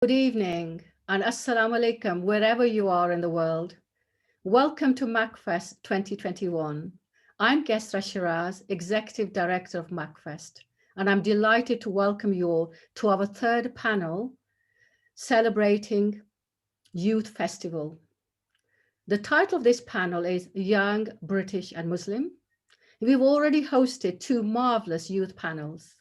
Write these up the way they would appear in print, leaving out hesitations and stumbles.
Good evening and Assalamu alaikum wherever you are in the world. Welcome to MACFEST 2021. I'm Gesra Shiraz, Executive Director of MACFEST, and I'm delighted to welcome you all to our third panel celebrating Youth Festival. The title of this panel is Young, British and Muslim. We've already hosted two marvelous youth panels.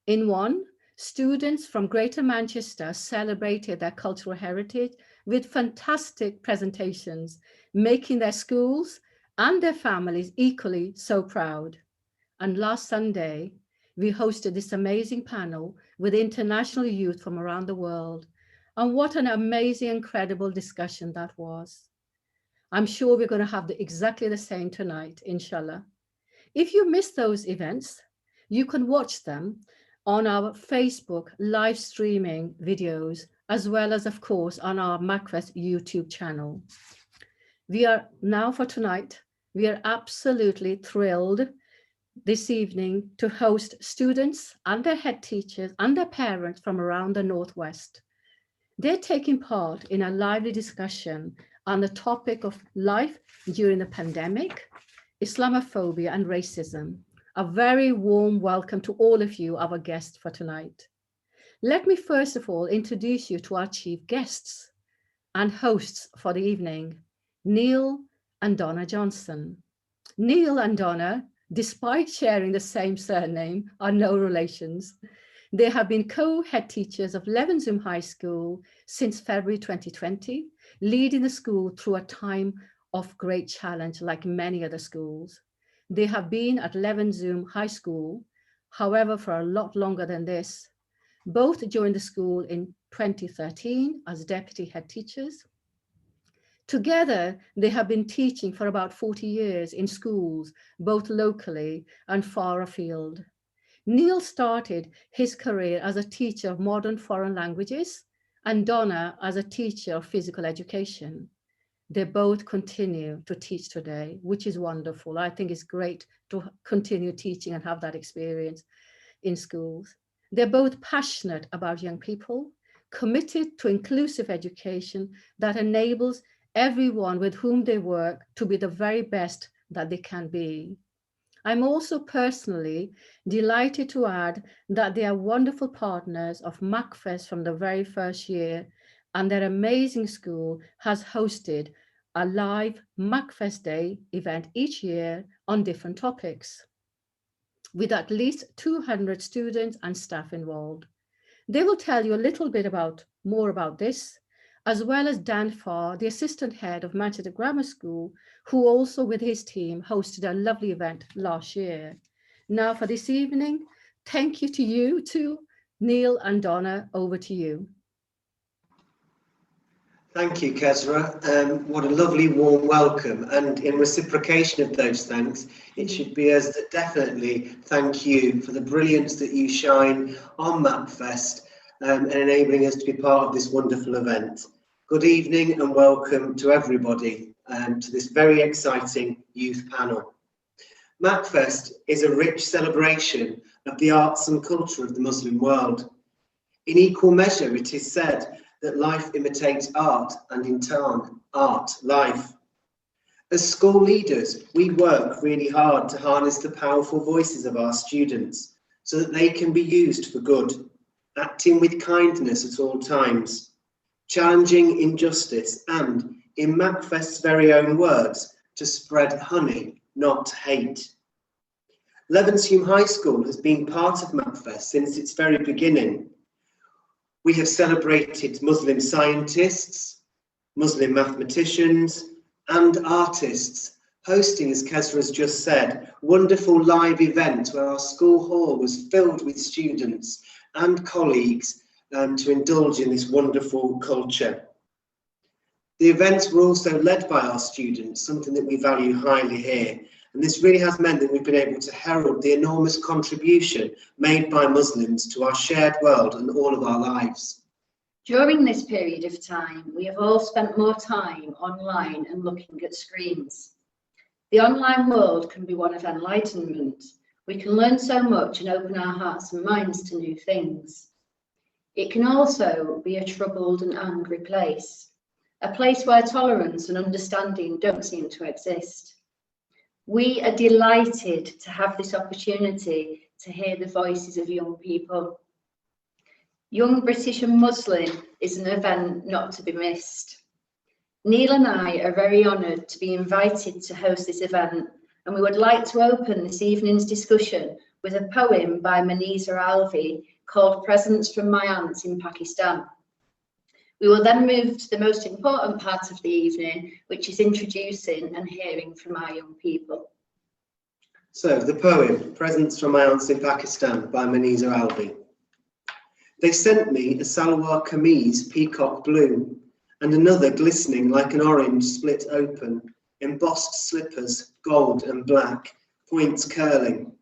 In one, students from Greater Manchester celebrated their cultural heritage with fantastic presentations, making their schools and their families equally so proud. And last Sunday, we hosted this amazing panel with international youth from around the world. And what an amazing, incredible discussion that was. I'm sure we're going to have exactly the same tonight, inshallah. If you missed those events, you can watch them on our Facebook live streaming videos, as well as, of course, on our MACFEST YouTube channel. We are now for tonight, we are absolutely thrilled this evening to host students and their head teachers and their parents from around the Northwest. They're taking part in a lively discussion on the topic of life during the pandemic, Islamophobia and racism. A very warm welcome to all of you, our guests for tonight. Let me first of all introduce you to our chief guests and hosts for the evening, Neil and Donna Johnson. Neil and Donna, despite sharing the same surname, are no relations. They have been co-head teachers of Levenshulme High School since February 2020, leading the school through a time of great challenge like many other schools. They have been at Levenshulme High School, however, for a lot longer than this. Both joined the school in 2013 as deputy head teachers. Together, they have been teaching for about 40 years in schools, both locally and far afield. Neil started his career as a teacher of modern foreign languages and Donna as a teacher of physical education. They both continue to teach today, which is wonderful. I think it's great to continue teaching and have that experience in schools. They're both passionate about young people, committed to inclusive education that enables everyone with whom they work to be the very best that they can be. I'm also personally delighted to add that they are wonderful partners of MACFEST from the very first year, and their amazing school has hosted a live MACFEST Day event each year on different topics, with at least 200 students and staff involved. They will tell you a little bit more about this, as well as Dan Farr, the assistant head of Manchester Grammar School, who also with his team hosted a lovely event last year. Now for this evening, thank you to you two, Neil and Donna, over to you. Thank you, Kesra. What a lovely warm welcome, and in reciprocation of those thanks, it should be us that definitely thank you for the brilliance that you shine on MACFEST and enabling us to be part of this wonderful event. Good evening and welcome to everybody to this very exciting youth panel. MACFEST is a rich celebration of the arts and culture of the Muslim world. In equal measure, it is said that life imitates art, and in turn, art life. As school leaders, we work really hard to harness the powerful voices of our students so that they can be used for good, acting with kindness at all times, challenging injustice, and, in MACFEST's very own words, to spread honey, not hate. Levenshulme High School has been part of MACFEST since its very beginning. We have celebrated Muslim scientists, Muslim mathematicians, and artists, hosting, as Kesra has just said, wonderful live events where our school hall was filled with students and colleagues to indulge in this wonderful culture. The events were also led by our students, something that we value highly here. And this really has meant that we've been able to herald the enormous contribution made by Muslims to our shared world and all of our lives. During this period of time, we have all spent more time online and looking at screens. The online world can be one of enlightenment. We can learn so much and open our hearts and minds to new things. It can also be a troubled and angry place, a place where tolerance and understanding don't seem to exist. We are delighted to have this opportunity to hear the voices of young people. Young British and Muslim is an event not to be missed. Neil and I are very honoured to be invited to host this event, and we would like to open this evening's discussion with a poem by Manizar Alvi called Presents from My Aunts in Pakistan. We will then move to the most important part of the evening, which is introducing and hearing from our young people. So, the poem, Presents from My Aunts in Pakistan by Manizar Alvi. They sent me a salwar kameez, peacock blue, and another glistening like an orange split open, embossed slippers, gold and black, points curling,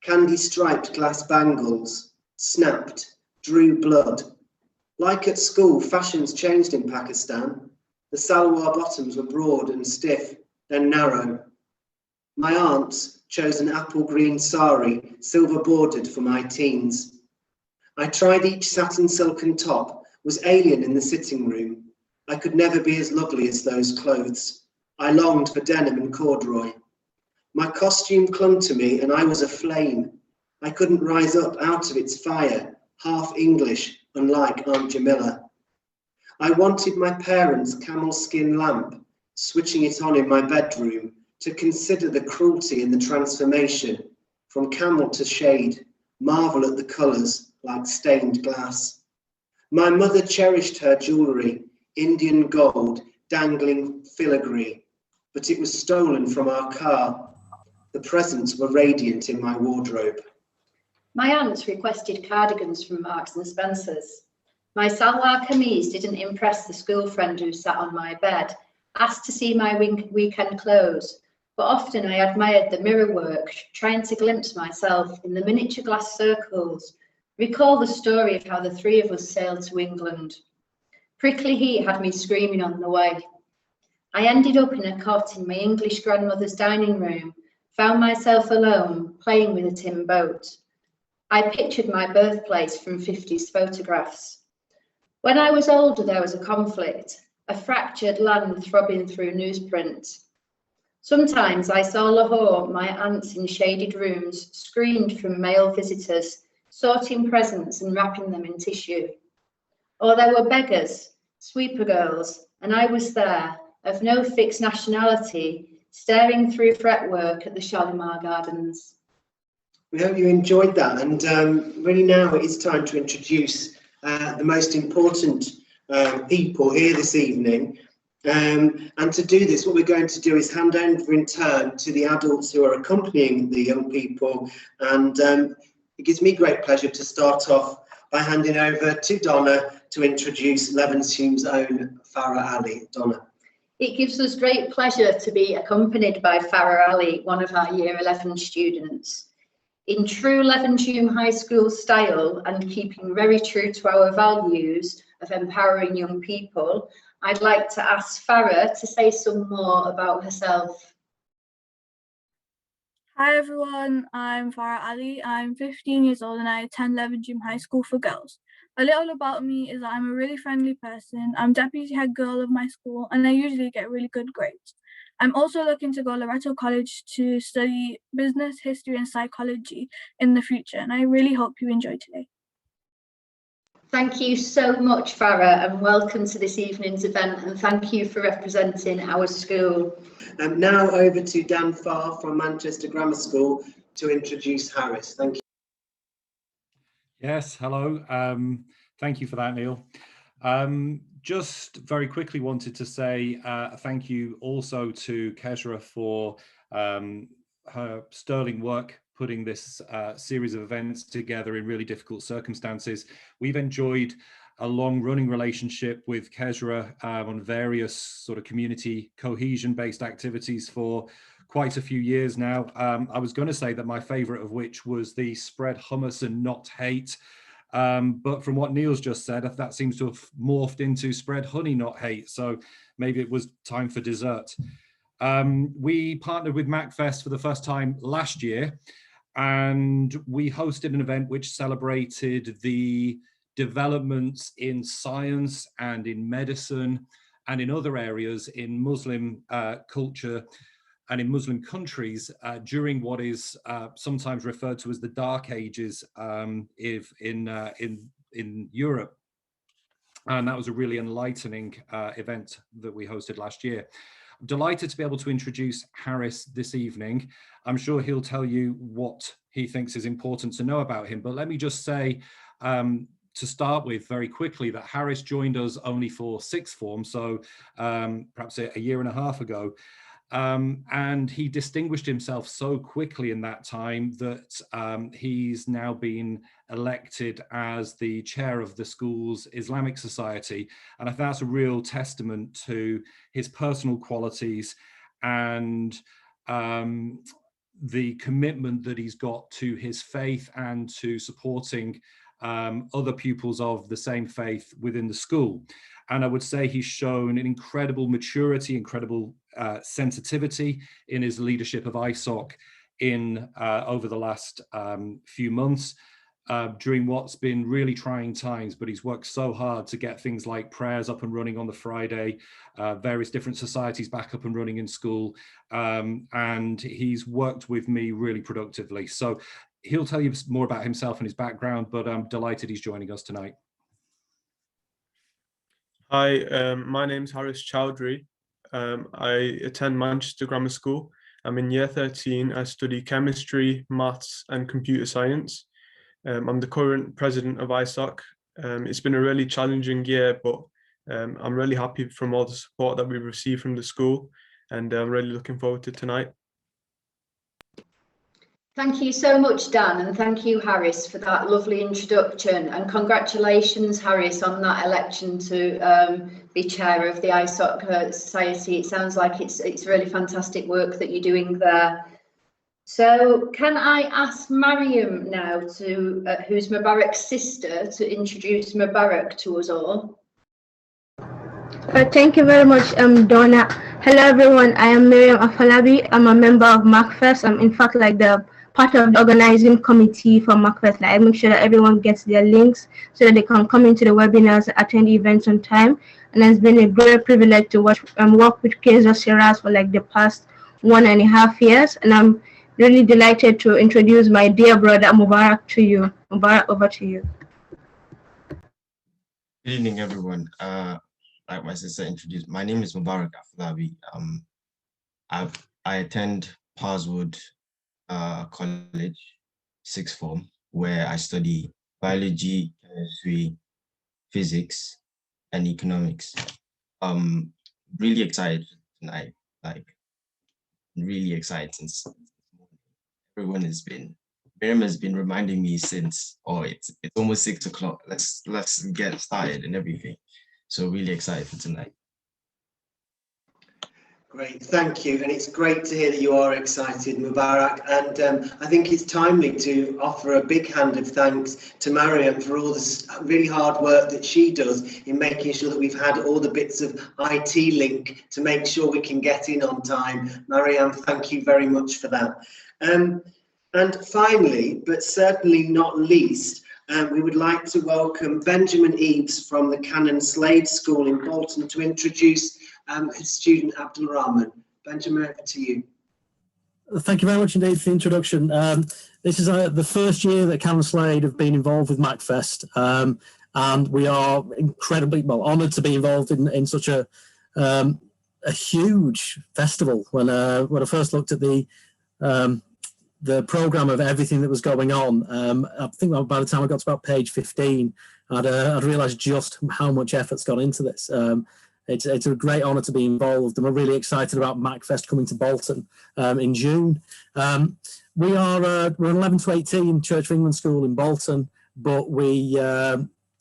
candy-striped glass bangles, snapped, drew blood. Like at school, fashions changed in Pakistan. The salwar bottoms were broad and stiff, then narrow. My aunts chose an apple green sari, silver bordered for my teens. I tried each satin silken top, was alien in the sitting room. I could never be as lovely as those clothes. I longed for denim and corduroy. My costume clung to me and I was aflame. I couldn't rise up out of its fire, half English, unlike Aunt Jamila. I wanted my parents' camel skin lamp, switching it on in my bedroom, to consider the cruelty in the transformation, from camel to shade, marvel at the colours like stained glass. My mother cherished her jewellery, Indian gold, dangling filigree, but it was stolen from our car. The presents were radiant in my wardrobe. My aunts requested cardigans from Marks and Spencer's. My salwar kameez didn't impress the school friend who sat on my bed, asked to see my weekend clothes, but often I admired the mirror work, trying to glimpse myself in the miniature glass circles, recall the story of how the three of us sailed to England. Prickly heat had me screaming on the way. I ended up in a cot in my English grandmother's dining room, found myself alone, playing with a tin boat. I pictured my birthplace from 50s photographs. When I was older, there was a conflict, a fractured land throbbing through newsprint. Sometimes I saw Lahore, my aunts in shaded rooms, screened from male visitors, sorting presents and wrapping them in tissue. Or there were beggars, sweeper girls, and I was there, of no fixed nationality, staring through fretwork at the Shalimar Gardens. We hope you enjoyed that, and really now it is time to introduce the most important people here this evening. And to do this, what we're going to do is hand over in turn to the adults who are accompanying the young people, and it gives me great pleasure to start off by handing over to Donna to introduce Levenshulme's own Farah Ali. Donna. It gives us great pleasure to be accompanied by Farah Ali, one of our Year 11 students. In true Levenshulme High School style and keeping very true to our values of empowering young people, I'd like to ask Farah to say some more about herself. Hi everyone, I'm Farah Ali. I'm 15 years old and I attend Levenshulme High School for Girls. A little about me is that I'm a really friendly person. I'm deputy head girl of my school and I usually get really good grades. I'm also looking to go Loretto College to study business, history and psychology in the future, and I really hope you enjoy today. Thank you so much, Farah, and welcome to this evening's event, and thank you for representing our school. Now over to Dan Farr from Manchester Grammar School to introduce Harris. Thank you. Yes, hello. Thank you for that, Neil. Just very quickly wanted to say thank you also to Kezra for her sterling work putting this series of events together in really difficult circumstances. We've enjoyed a long-running relationship with Kezra on various sort of community cohesion-based activities for quite a few years now. I was going to say that my favorite of which was the spread hummus and not hate. But from what Neil's just said, that seems to have morphed into spread honey, not hate. So maybe it was time for dessert. We partnered with MACFEST for the first time last year, and we hosted an event which celebrated the developments in science and in medicine and in other areas in Muslim culture and in Muslim countries during what is sometimes referred to as the Dark Ages in Europe. And that was a really enlightening event that we hosted last year. I'm delighted to be able to introduce Harris this evening. I'm sure he'll tell you what he thinks is important to know about him, but let me just say, to start with very quickly, that Harris joined us only for sixth form, so perhaps a year and a half ago. And he distinguished himself so quickly in that time that he's now been elected as the chair of the school's Islamic Society. And I think that's a real testament to his personal qualities and the commitment that he's got to his faith and to supporting other pupils of the same faith within the school. And I would say he's shown an incredible maturity, incredible sensitivity in his leadership of ISOC in over the last few months during what's been really trying times. But he's worked so hard to get things like prayers up and running on the Friday, various different societies back up and running in school. And he's worked with me really productively. So he'll tell you more about himself and his background, but I'm delighted he's joining us tonight. Hi, my name's Harris Chaudhry. I attend Manchester Grammar School. I'm in year 13. I study chemistry, maths and computer science. I'm the current president of ISOC. It's been a really challenging year, but I'm really happy from all the support that we've received from the school, and I'm really looking forward to tonight. Thank you so much, Dan, and thank you, Harris, for that lovely introduction. And congratulations, Harris, on that election to be chair of the ISOC Society. It sounds like it's really fantastic work that you're doing there. So can I ask Mariam now, who's Mubarak's sister, to introduce Mubarak to us all? Thank you very much, Donna. Hello, everyone. I am Miriam Afolabi. I'm a member of MACFEST. I'm in fact like the part of the organizing committee for MACFEST. Like, I make sure that everyone gets their links so that they can come into the webinars, attend events on time. And it's been a great privilege to work with Kaiser Shiraz for like the past 1.5 years. And I'm really delighted to introduce my dear brother Mubarak to you. Mubarak, over to you. Good evening, everyone. Like my sister introduced, my name is Mubarak Afolabi. I attend Parswood College, sixth form, where I study biology, chemistry, physics, and economics. Really excited tonight, like really excited since everyone has been. Miriam has been reminding me since, it's almost 6 o'clock. Let's get started and everything. So really excited for tonight. Great, thank you. And it's great to hear that you are excited, Mubarak. And I think it's timely to offer a big hand of thanks to Mariam for all this really hard work that she does in making sure that we've had all the bits of IT link to make sure we can get in on time. Mariam, thank you very much for that. And finally, but certainly not least, we would like to welcome Benjamin Eves from the Canon Slade School in Bolton to introduce his student Abdulrahman. Benjamin, over to you. Thank you very much indeed for the introduction. This is the first year that Canon Slade have been involved with MACFEST, and we are incredibly honoured to be involved in such a huge festival. When I first looked at the programme of everything that was going on, I think by the time I got to about page 15, I'd realised just how much effort's gone into this. It's a great honour to be involved, and we're really excited about MACFEST coming to Bolton in June. We're an 11 to 18 Church of England school in Bolton, but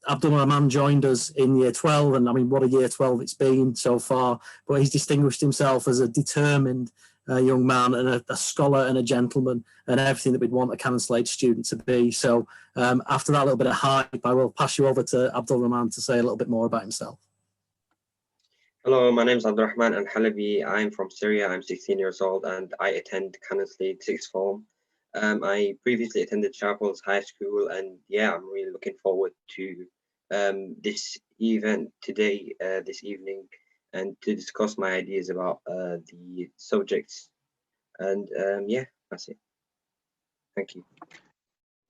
Abdulrahman joined us in year 12, and I mean, what a year 12 it's been so far. But he's distinguished himself as a determined young man and a scholar and a gentleman, and everything that we'd want a Canon Slade student to be. So after that little bit of hype, I will pass you over to Abdulrahman to say a little bit more about himself. Hello, my name is Abdulrahman Alhalabi. I'm from Syria. I'm 16 years old and I attend Canon Slade sixth form. I previously attended Chapel's High School, and yeah, I'm really looking forward to this event today, this evening, and to discuss my ideas about the subjects. And yeah, that's it. Thank you.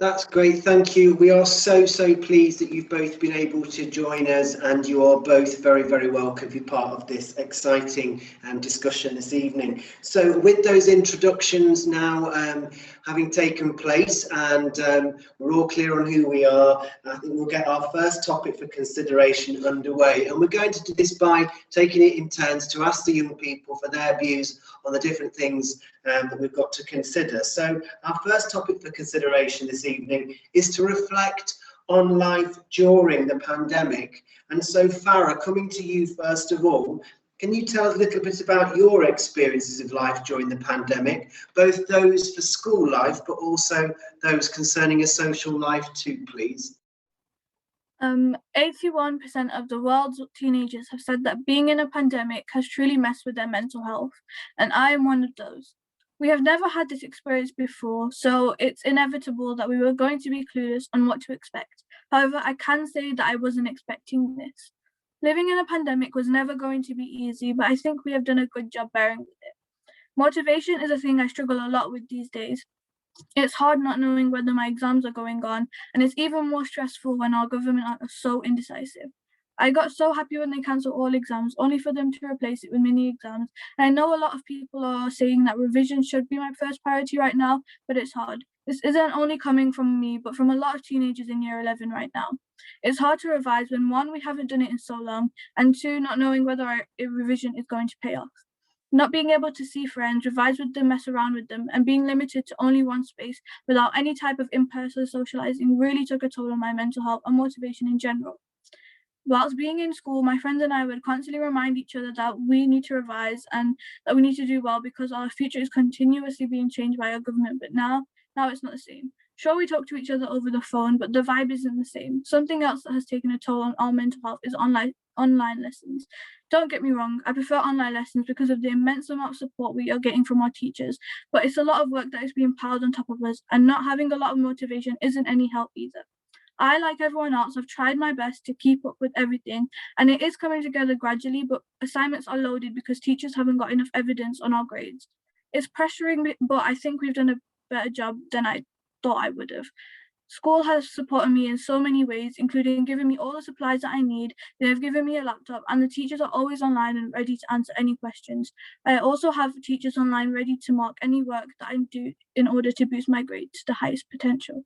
That's great, thank you. We are so pleased that you've both been able to join us, and you are both very welcome to be part of this exciting discussion this evening. So with those introductions now having taken place, and we're all clear on who we are, I think we'll get our first topic for consideration underway. And we're going to do this by taking it in turns to ask the young people for their views on the different things that we've got to consider. So our first topic for consideration this evening is to reflect on life during the pandemic. And so Farah, coming to you first of all, can you tell us a little bit about your experiences of life during the pandemic, both those for school life, but also those concerning a social life too, please? 81% of the world's teenagers have said that being in a pandemic has truly messed with their mental health, and I am one of those. We have never had this experience before, so it's inevitable that we were going to be clueless on what to expect. However, I can say that I wasn't expecting this. Living in a pandemic was never going to be easy, but I think we have done a good job bearing with it. Motivation is a thing I struggle a lot with these days. It's hard not knowing whether my exams are going on, and it's even more stressful when our government are so indecisive. I got so happy when they cancelled all exams, only for them to replace it with mini exams. And I know a lot of people are saying that revision should be my first priority right now, but it's hard. This isn't only coming from me, but from a lot of teenagers in year 11 right now. It's hard to revise when 1, we haven't done it in so long, and 2, not knowing whether our revision is going to pay off. Not being able to see friends, revise with them, mess around with them, and being limited to only one space without any type of in-person socializing really took a toll on my mental health and motivation in general. Whilst being in school, my friends and I would constantly remind each other that we need to revise and that we need to do well because our future is continuously being changed by our government, but now it's not the same. Sure, we talk to each other over the phone, but the vibe isn't the same. Something else that has taken a toll on our mental health is online lessons. Don't get me wrong, I prefer online lessons because of the immense amount of support we are getting from our teachers, but it's a lot of work that is being piled on top of us, and not having a lot of motivation isn't any help either. I, like everyone else, have tried my best to keep up with everything, and it is coming together gradually, but assignments are loaded because teachers haven't got enough evidence on our grades. It's pressuring me, but I think we've done a better job than I thought I would have. School has supported me in so many ways, including giving me all the supplies that I need. They have given me a laptop, and the teachers are always online and ready to answer any questions. I also have teachers online ready to mark any work that I do in order to boost my grade to the highest potential.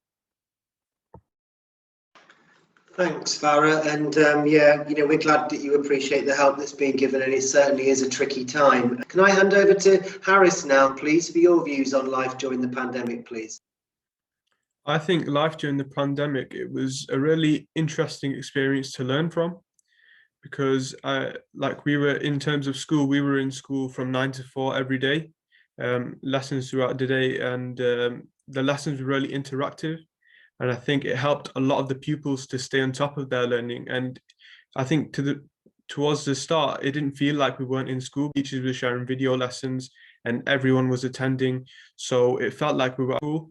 Thanks, Farah, and yeah, we're glad that you appreciate the help that's being given, and it certainly is a tricky time. Can I hand over to Harris now, please, for your views on life during the pandemic, please? I think life during the pandemic, it was a really interesting experience to learn from, because in terms of school, we were in school from 9 to 4 every day, lessons throughout the day, and the lessons were really interactive. And I think it helped a lot of the pupils to stay on top of their learning. And I think towards the start, it didn't feel like we weren't in school. Teachers were sharing video lessons and everyone was attending. So it felt like we were at school,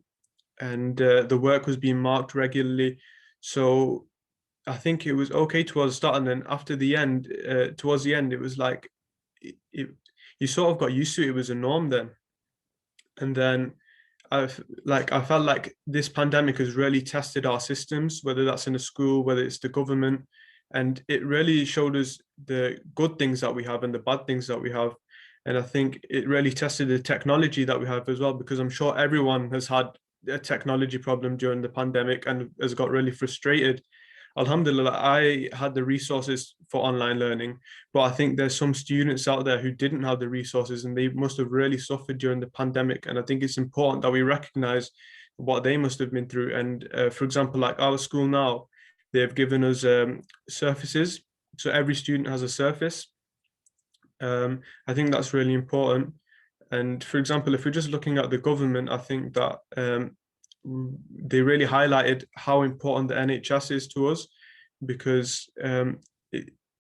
and the work was being marked regularly. So I think it was okay towards the start. And then after the end, towards the end, it was like, you sort of got used to it. It was a norm then. And then I felt like this pandemic has really tested our systems, whether that's in a school, whether it's the government, and it really showed us the good things that we have and the bad things that we have. And I think it really tested the technology that we have as well, because I'm sure everyone has had a technology problem during the pandemic and has got really frustrated. Alhamdulillah, I had the resources for online learning, but I think there's some students out there who didn't have the resources, and they must have really suffered during the pandemic. And I think it's important that we recognize what they must have been through. And for example, like our school now, they've given us surfaces. So every student has a surface. I think that's really important. And for example, if we're just looking at the government, I think that they really highlighted how important the NHS is to us, because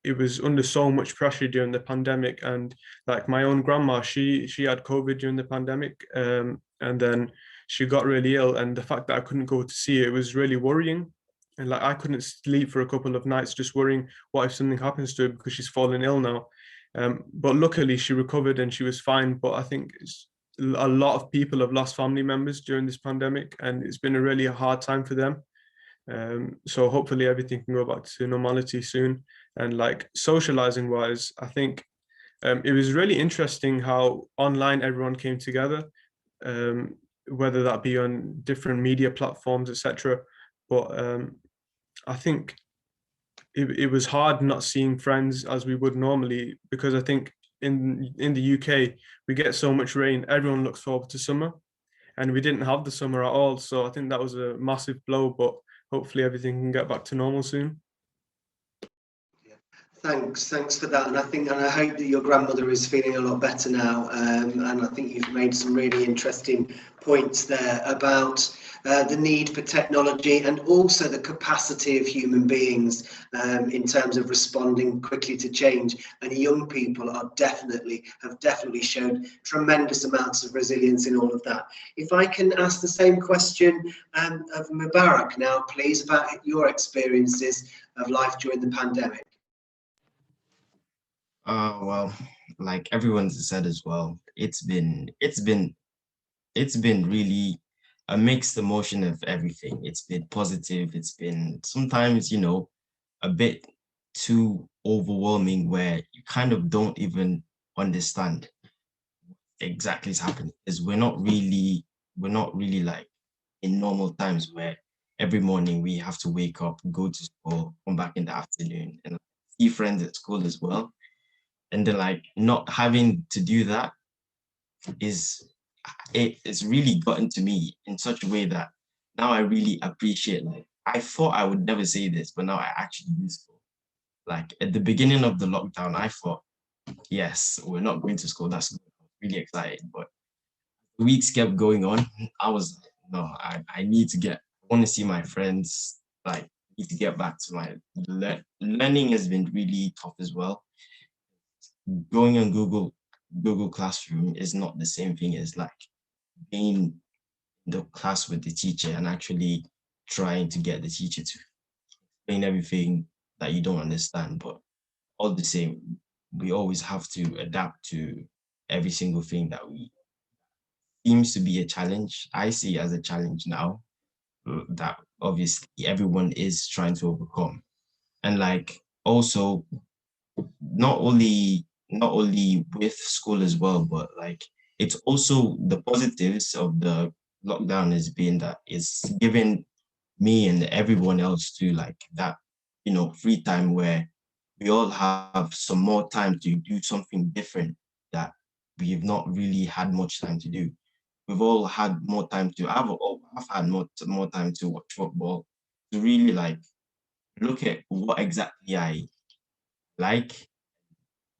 it was under so much pressure during the pandemic. And like my own grandma, she had COVID during the pandemic, and then she got really ill. And the fact that I couldn't go to see her, it was really worrying. And like, I couldn't sleep for a couple of nights just worrying what if something happens to her because she's fallen ill now. But luckily she recovered and she was fine. But I think a lot of people have lost family members during this pandemic, and it's been a really hard time for them. So hopefully everything can go back to normality soon. And like socializing wise, I think it was really interesting how online everyone came together, whether that be on different media platforms, etc. But I think it was hard not seeing friends as we would normally, because I think in the UK we get so much rain, everyone looks forward to summer, and we didn't have the summer at all. So I think that was a massive blow, but hopefully everything can get back to normal soon. Thanks for that, and I hope that your grandmother is feeling a lot better now. And I think you've made some really interesting points there about the need for technology and also the capacity of human beings in terms of responding quickly to change. And young people have definitely shown tremendous amounts of resilience in all of that. If I can ask the same question of Mubarak now, please, about your experiences of life during the pandemic. Well, like everyone's said as well, it's been really a mixed emotion of everything. It's been positive. It's been sometimes, you know, a bit too overwhelming where you kind of don't even understand exactly what's happening, because we're not really like in normal times where every morning we have to wake up, go to school, come back in the afternoon, and see friends at school as well. And then like not having to do that it's really gotten to me in such a way that now I really appreciate, like, I thought I would never say this, but now I actually do school. Like at the beginning of the lockdown, I thought, yes, we're not going to school. That's really excited. But the weeks kept going on. I was like, no, I need to I want to see my friends, like need to get back to my learning has been really tough as well. Going on Google Classroom is not the same thing as like being in the class with the teacher and actually trying to get the teacher to explain everything that you don't understand. But all the same, we always have to adapt to every single thing that seems to be a challenge. I see it as a challenge now that obviously everyone is trying to overcome. And like also not only with school as well, but like it's also the positives of the lockdown has been that it's given me and everyone else to like that, you know, free time where we all have some more time to do something different that we've not really had much time to do. We've all had more time to I've had more time to watch football, to really like look at what exactly I like,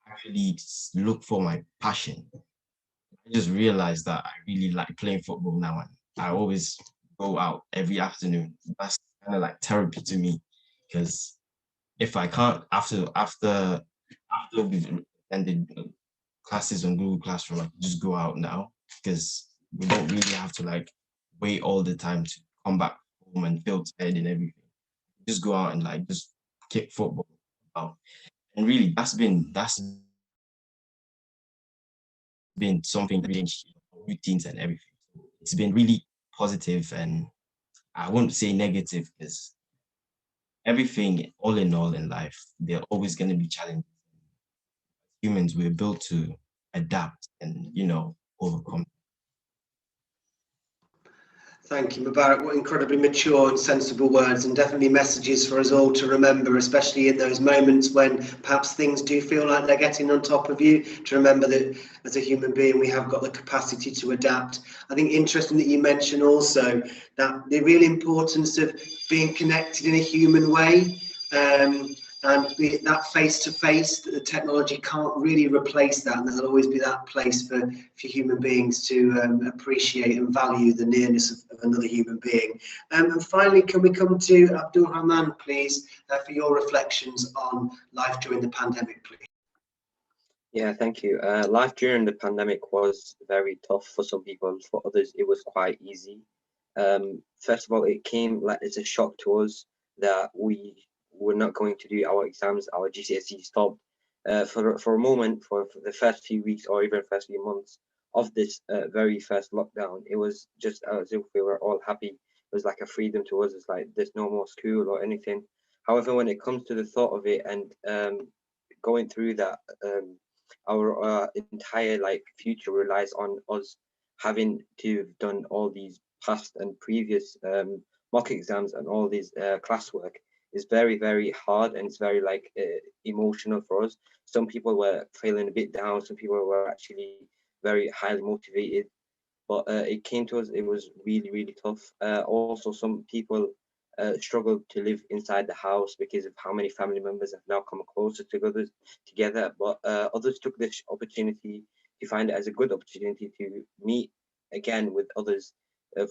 actually look for my passion. I just realized that I really like playing football now, and I always go out every afternoon. That's kind of like therapy to me, because if I can't after we've ended classes on Google Classroom, I can just go out now, because we don't really have to like wait all the time to come back home and feel tired and everything. Just go out and like just kick football out. And really that's been something that really changed routines and everything. It's been really positive, and I won't say negative, because everything, all in all in life, there are always going to be challenges. Humans, we're built to adapt and, you know, overcome. Thank you, Mubarak. What incredibly mature and sensible words, and definitely messages for us all to remember, especially in those moments when perhaps things do feel like they're getting on top of you, to remember that as a human being, we have got the capacity to adapt. I think interesting that you mentioned also that the real importance of being connected in a human way, and be that face-to-face, that the technology can't really replace that, and there'll always be that place for human beings to appreciate and value the nearness of another human being. And finally, can we come to Abdulrahman, please, for your reflections on life during the pandemic, please? Yeah, thank you. Life during the pandemic was very tough for some people. For others, it was quite easy. First of all, it came like as a shock to us. that we were not going to do our exams, our GCSE stopped for a moment, for the first few weeks or even first few months of this very first lockdown. It was just as if we were all happy. It was like a freedom to us. It's like there's no more school or anything. However, when it comes to the thought of it and going through that, our entire like future relies on us having to have done all these past and previous mock exams and all these classwork is very, very hard, and it's very like emotional for us. Some people were feeling a bit down, some people were actually very highly motivated, but it came to us, it was really, really tough. Also, some people struggled to live inside the house because of how many family members have now come closer together, but others took this opportunity to find it as a good opportunity to meet again with others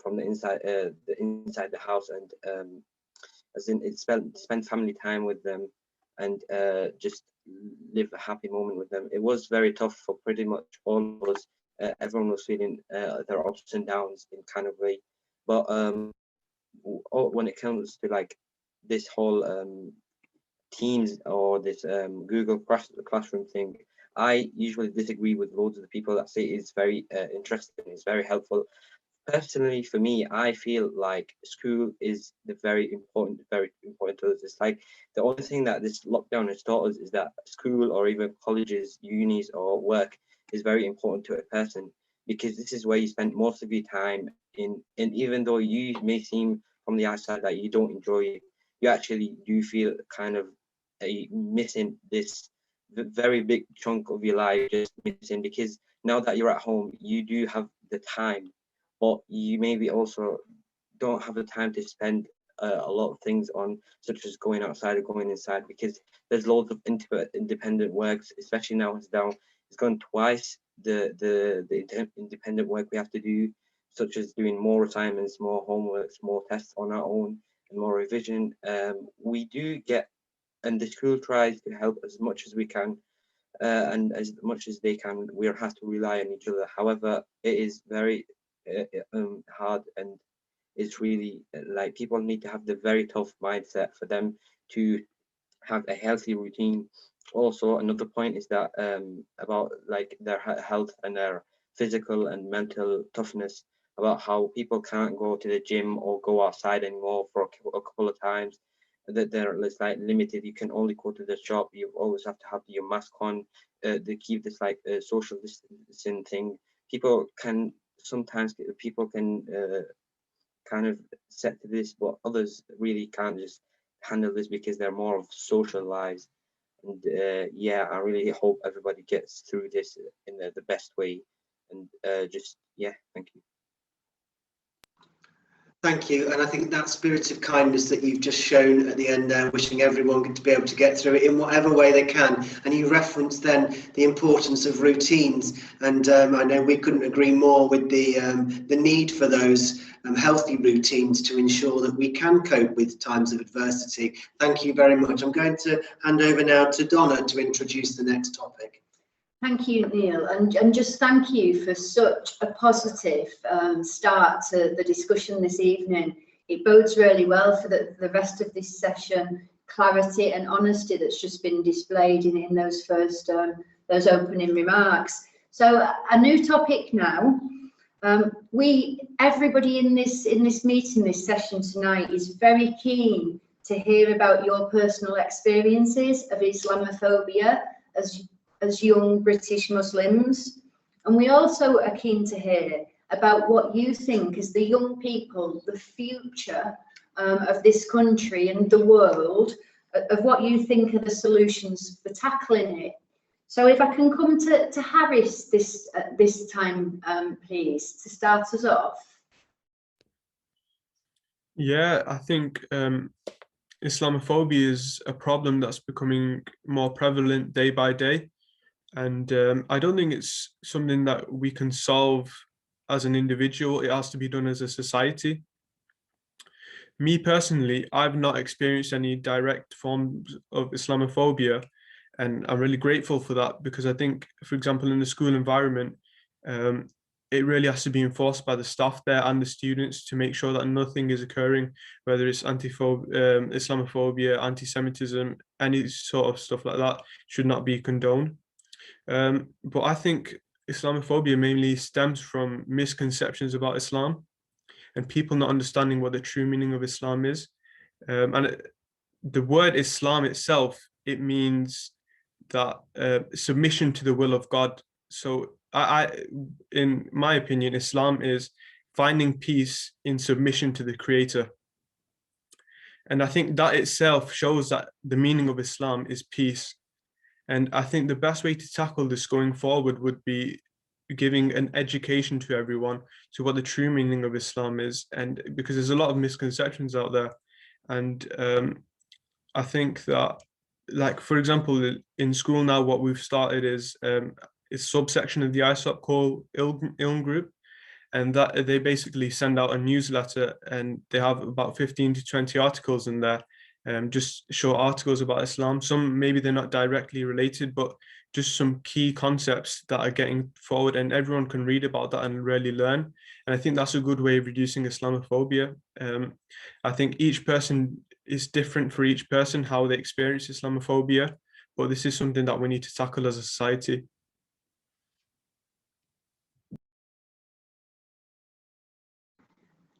from the inside the house, and as in it spend family time with them and just live a happy moment with them. It was very tough for pretty much all of us. Everyone was feeling their ups and downs in kind of way, but when it comes to like this whole Teams or this Google Classroom thing, I usually disagree with loads of the people that say it's very interesting, it's very helpful. Personally, for me, I feel like school is very important to us. It's like the only thing that this lockdown has taught us is that school or even colleges, unis or work is very important to a person, because this is where you spend most of your time in. And even though you may seem from the outside that you don't enjoy it, you actually do feel kind of missing this very big chunk of your life, just missing, because now that you're at home, you do have the time, but you maybe also don't have the time to spend a lot of things on, such as going outside or going inside, because there's loads of independent works, especially now it's down. It's gone twice the independent work we have to do, such as doing more assignments, more homeworks, more tests on our own, and more revision. We do get, and the school tries to help as much as we can, and as much as they can. We have to rely on each other. However, it is very hard, and it's really like people need to have the very tough mindset for them to have a healthy routine. Also, another point is that about like their health and their physical and mental toughness, about how people can't go to the gym or go outside anymore for a couple of times, that they're like limited. You can only go to the shop, you always have to have your mask on, they keep this like social distancing thing. People can sometimes kind of set to this, but others really can't just handle this because they're more of social lives. And yeah, I really hope everybody gets through this in the best way. And just, yeah, thank you. Thank you, and I think that spirit of kindness that you've just shown at the end there, wishing everyone to be able to get through it in whatever way they can. And you referenced then the importance of routines, and I know we couldn't agree more with the need for those healthy routines to ensure that we can cope with times of adversity. Thank you very much. I'm going to hand over now to Donna to introduce the next topic. Thank you, Neil, and just thank you for such a positive start to the discussion this evening. It bodes really well for the rest of this session, clarity and honesty that's just been displayed in those first those opening remarks. So a new topic now. Everybody in this meeting, this session tonight, is very keen to hear about your personal experiences of Islamophobia as young British Muslims, and we also are keen to hear about what you think as the young people, the future of this country and the world, of what you think are the solutions for tackling it. So if I can come to Harris this time, please, to start us off. Yeah, I think Islamophobia is a problem that's becoming more prevalent day by day. And I don't think it's something that we can solve as an individual. It has to be done as a society. Me personally, I've not experienced any direct forms of Islamophobia, and I'm really grateful for that, because I think, for example, in the school environment, it really has to be enforced by the staff there and the students to make sure that nothing is occurring, whether it's Islamophobia, anti-Semitism, any sort of stuff like that should not be condoned. But I think Islamophobia mainly stems from misconceptions about Islam and people not understanding what the true meaning of Islam is. The word Islam itself, it means that submission to the will of God. So in my opinion, Islam is finding peace in submission to the Creator. And I think that itself shows that the meaning of Islam is peace. And I think the best way to tackle this going forward would be giving an education to everyone to what the true meaning of Islam is. And because there's a lot of misconceptions out there. And I think that, like, for example, in school now, what we've started is a subsection of the ISOP called Ilm Group. And that they basically send out a newsletter, and they have about 15 to 20 articles in there, just short articles about Islam. Some maybe they're not directly related, but just some key concepts that are getting forward, and everyone can read about that and really learn. And I think that's a good way of reducing Islamophobia. I think each person is different for each person, how they experience Islamophobia, but this is something that we need to tackle as a society.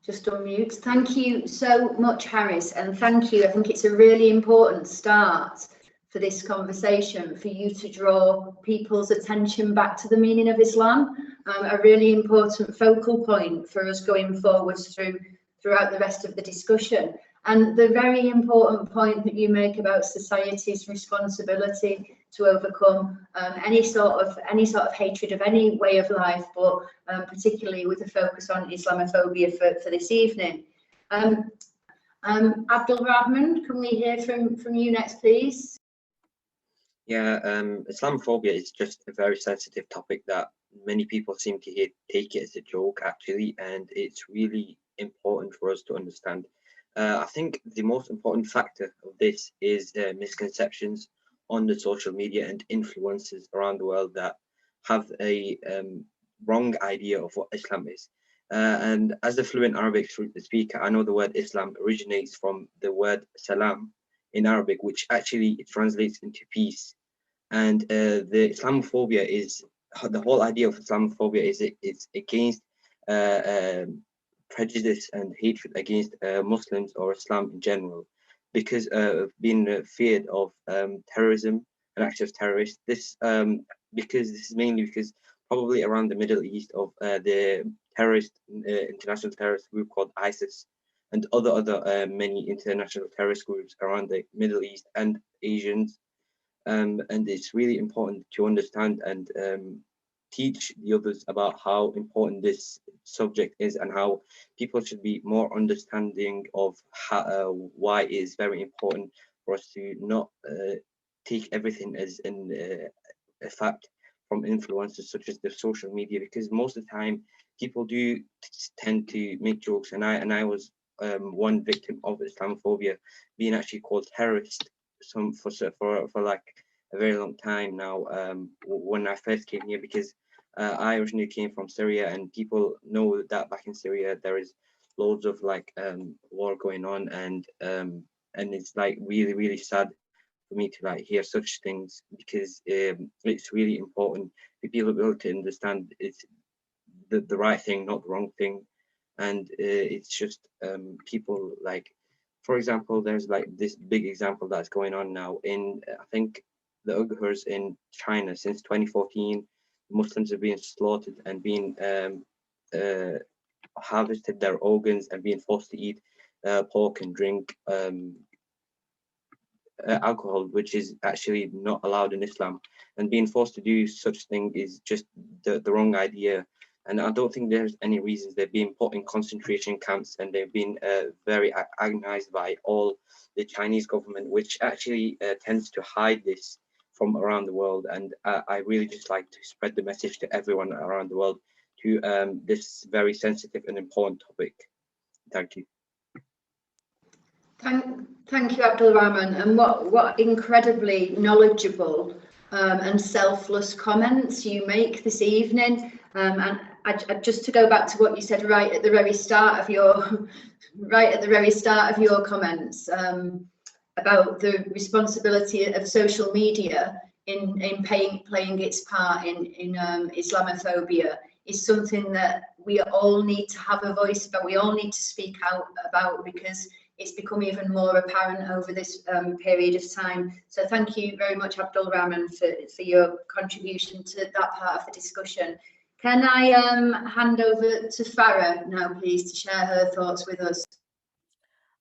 Just on mute. Thank you so much, Harris, and thank you. I think it's a really important start for this conversation, for you to draw people's attention back to the meaning of Islam, a really important focal point for us going forwards throughout the rest of the discussion. And the very important point that you make about society's responsibility to overcome any sort of hatred of any way of life, but particularly with a focus on Islamophobia for this evening. Abdulrahman, can we hear from you next, please? Yeah, Islamophobia is just a very sensitive topic that many people seem to take it as a joke, actually, and it's really important for us to understand. I think the most important factor of this is misconceptions on the social media and influencers around the world that have a wrong idea of what Islam is. And as a fluent Arabic speaker, I know the word Islam originates from the word salam in Arabic, which actually translates into peace. And the Islamophobia is, the whole idea of Islamophobia is it's against prejudice and hatred against Muslims or Islam in general, because of being feared of terrorism and acts of terrorists. This because this is mainly because probably around the Middle East of the international terrorist group called ISIS and other many international terrorist groups around the Middle East and Asians. And it's really important to understand and teach the others about how important this subject is and how people should be more understanding of why it is very important for us to not take everything as a fact from influencers such as the social media, because most of the time people do tend to make jokes, and I was one victim of Islamophobia, being actually called terrorist for like a very long time now, when I first came here, because I originally came from Syria, and people know that back in Syria there is loads of like war going on, and it's like really sad for me to like hear such things, because it's really important for people to be able to understand it's the right thing, not the wrong thing. And it's just people, like, for example, there's like this big example that's going on now in I think the Uyghurs in China. Since 2014, Muslims are being slaughtered and being harvested their organs and being forced to eat pork and drink alcohol, which is actually not allowed in Islam. And being forced to do such thing is just the wrong idea. And I don't think there's any reasons. They're being put in concentration camps, and they've been very agonized by all the Chinese government, which actually tends to hide this from around the world. And I really just like to spread the message to everyone around the world to this very sensitive and important topic. Thank you. Thank you, Abdulrahman, and what incredibly knowledgeable and selfless comments you make this evening. And just to go back to what you said right at the very start of your comments about the responsibility of social media in playing its part in Islamophobia is something that we all need to have a voice about. We all need to speak out about, because it's become even more apparent over this period of time. So thank you very much, Abdulrahman, for your contribution to that part of the discussion. Can I hand over to Farah now, please, to share her thoughts with us?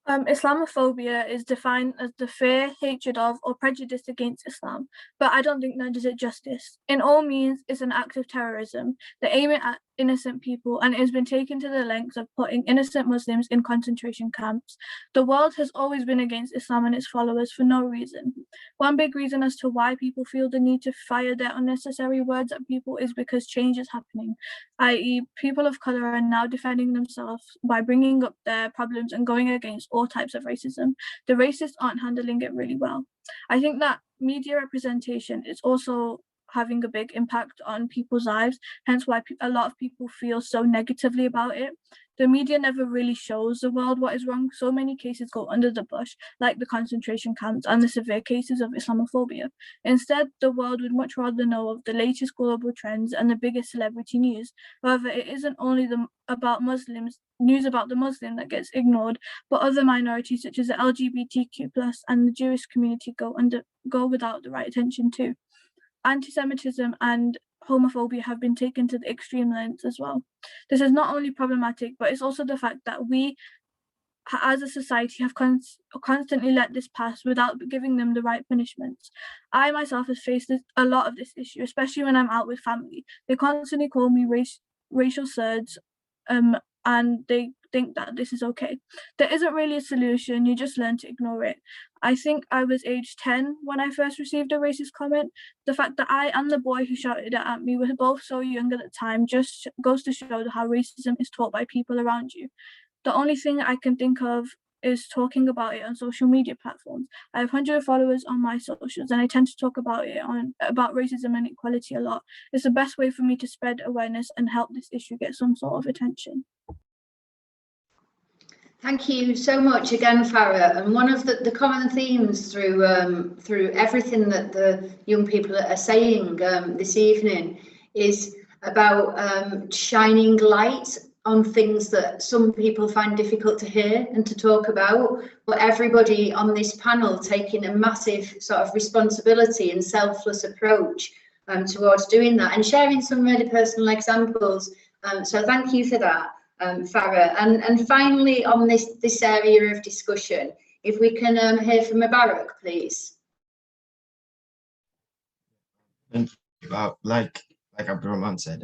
Islamophobia is defined as the fear, hatred of, or prejudice against Islam, but I don't think that does it justice. In all means, it's an act of terrorism that aiming at innocent people, and it has been taken to the lengths of putting innocent Muslims in concentration camps. The world has always been against Islam and its followers for no reason. One big reason as to why people feel the need to fire their unnecessary words at people is because change is happening, i.e. people of colour are now defending themselves by bringing up their problems and going against all types of racism. The racists aren't handling it really well. I think that media representation is also having a big impact on people's lives, hence why a lot of people feel so negatively about it. The media never really shows the world what is wrong. So many cases go under the bush, like the concentration camps and the severe cases of Islamophobia. Instead, the world would much rather know of the latest global trends and the biggest celebrity news. However, it isn't only about Muslims, news about the Muslim that gets ignored, but other minorities such as the LGBTQ+ and the Jewish community go without the right attention too. Anti-Semitism and homophobia have been taken to the extreme lengths as well. This is not only problematic, but it's also the fact that we, as a society, have constantly let this pass without giving them the right punishments. I myself have faced a lot of this issue, especially when I'm out with family. They constantly call me racial slurs, and they think that this is okay. There isn't really a solution, you just learn to ignore it. I think I was age 10 when I first received a racist comment. The fact that I and the boy who shouted it at me were both so young at the time just goes to show how racism is taught by people around you. The only thing I can think of is talking about it on social media platforms. I have 100 followers on my socials, and I tend to talk about racism and equality a lot. It's the best way for me to spread awareness and help this issue get some sort of attention. Thank you so much again, Farah. And one of the common themes through everything that the young people are saying this evening is about shining light on things that some people find difficult to hear and to talk about, but everybody on this panel taking a massive sort of responsibility and selfless approach towards doing that and sharing some really personal examples. So thank you for that, Farah. And finally, on this area of discussion, if we can hear from Mubarak, please. Thank you. Like Abdulrahman said,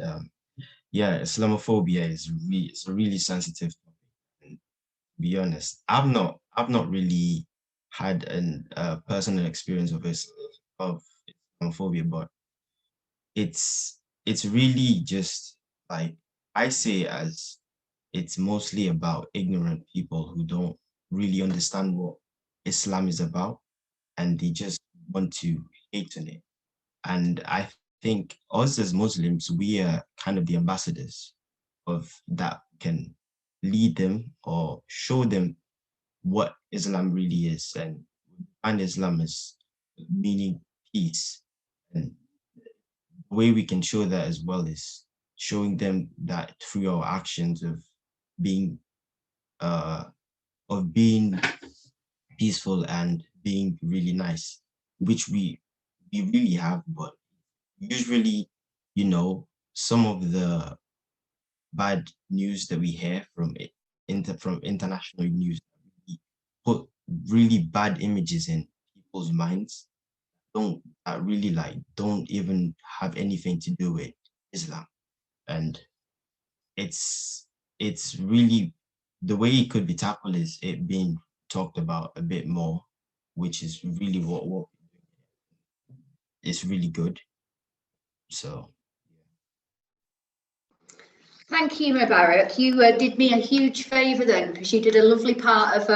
yeah, Islamophobia is a really sensitive topic. And to be honest, I've not really had a personal experience of Islamophobia, but it's really just like I say, as it's mostly about ignorant people who don't really understand what Islam is about, and they just want to hate on it. And I think us as Muslims, we are kind of the ambassadors of that, can lead them or show them what Islam really is, and find Islam as meaning peace. And the way we can show that as well is showing them that through our actions of being peaceful and being really nice, which we really have, but usually, you know, some of the bad news that we hear from international news put really bad images in people's minds, don't even have anything to do with Islam. And it's really, the way it could be tackled is it being talked about a bit more, which is really what is really good. So thank you, Mubarak. You did me a huge favour then, because you did a lovely part of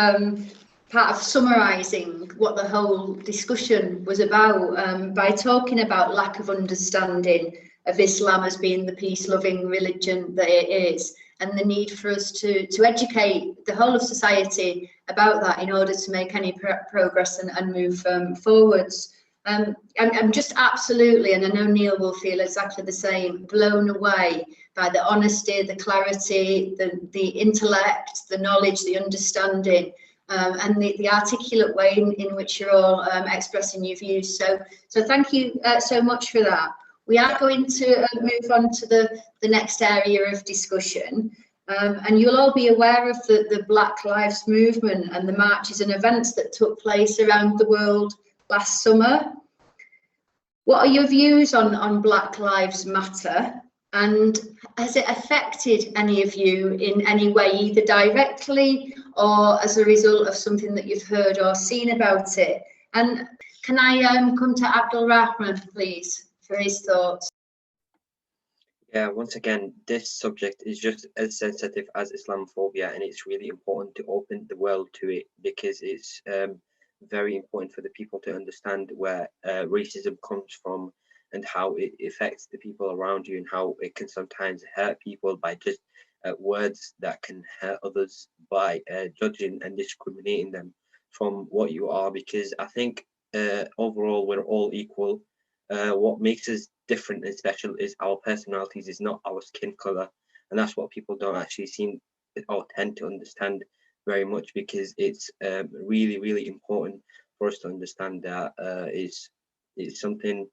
part of summarising what the whole discussion was about by talking about lack of understanding of Islam as being the peace-loving religion that it is, and the need for us to educate the whole of society about that in order to make any progress and move forwards. I'm just absolutely, and I know Neil will feel exactly the same, blown away by the honesty, the clarity, the intellect, the knowledge, the understanding, and the articulate way in which you're all expressing your views. So thank you so much for that. We are going to move on to the next area of discussion. And you'll all be aware of the Black Lives Movement and the marches and events that took place around the world last summer. What are your views on Black Lives Matter? And has it affected any of you in any way, either directly or as a result of something that you've heard or seen about it? And can I come to Abdulrahman, please, for his thoughts? Yeah, once again, this subject is just as sensitive as Islamophobia, and it's really important to open the world to it, because it's very important for the people to understand where racism comes from and how it affects the people around you, and how it can sometimes hurt people by just words that can hurt others by judging and discriminating them from what you are. Because I think overall we're all equal. What makes us different and special is our personalities, is not our skin color, and that's what people don't actually seem or tend to understand very much, because it's really important for us to understand that it's something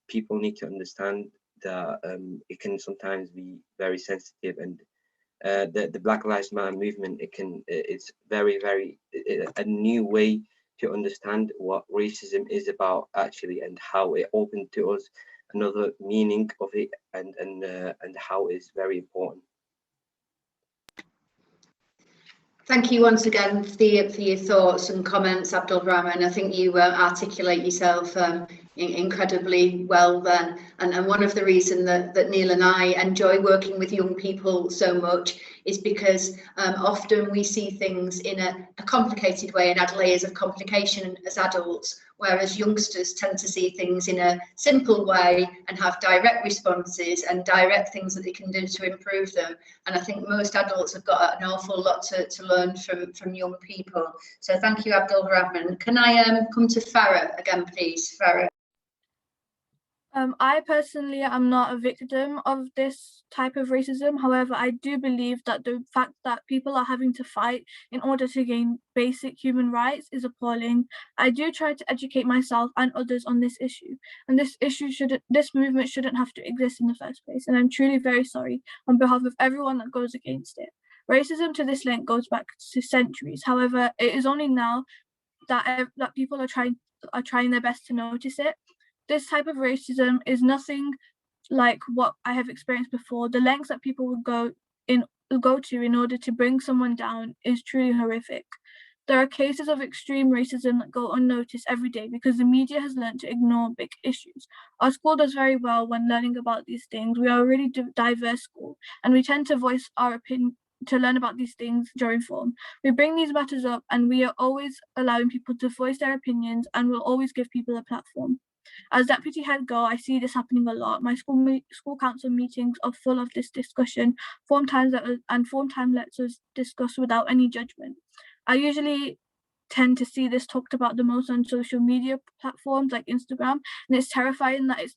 people need to understand, that it can sometimes be very sensitive. And the Black Lives Matter movement, it's very a new way to understand what racism is about actually, and how it opened to us another meaning of it, and how it's very important. Thank you once again for your thoughts and comments, Abdulrahman. I think you articulate yourself incredibly well then. And one of the reasons that Neil and I enjoy working with young people so much is because often we see things in a complicated way and add layers of complication as adults, whereas youngsters tend to see things in a simple way and have direct responses and direct things that they can do to improve them. And I think most adults have got an awful lot to learn from young people. So thank you, Abdulrahman. Can I come to Farah again, please? Farah. I personally am not a victim of this type of racism. However, I do believe that the fact that people are having to fight in order to gain basic human rights is appalling. I do try to educate myself and others on this issue, and this movement shouldn't have to exist in the first place. And I'm truly very sorry on behalf of everyone that goes against it. Racism to this length goes back to centuries. However, it is only now that people are trying their best to notice it. This type of racism is nothing like what I have experienced before. The lengths that people would go to in order to bring someone down is truly horrific. There are cases of extreme racism that go unnoticed every day because the media has learned to ignore big issues. Our school does very well when learning about these things. We are a really diverse school, and we tend to voice our opinion to learn about these things during form. We bring these matters up, and we are always allowing people to voice their opinions, and we'll always give people a platform. As deputy head girl, I see this happening a lot. My school council meetings are full of this discussion. Form time lets us discuss without any judgment. I usually tend to see this talked about the most on social media platforms like Instagram, and it's terrifying that it's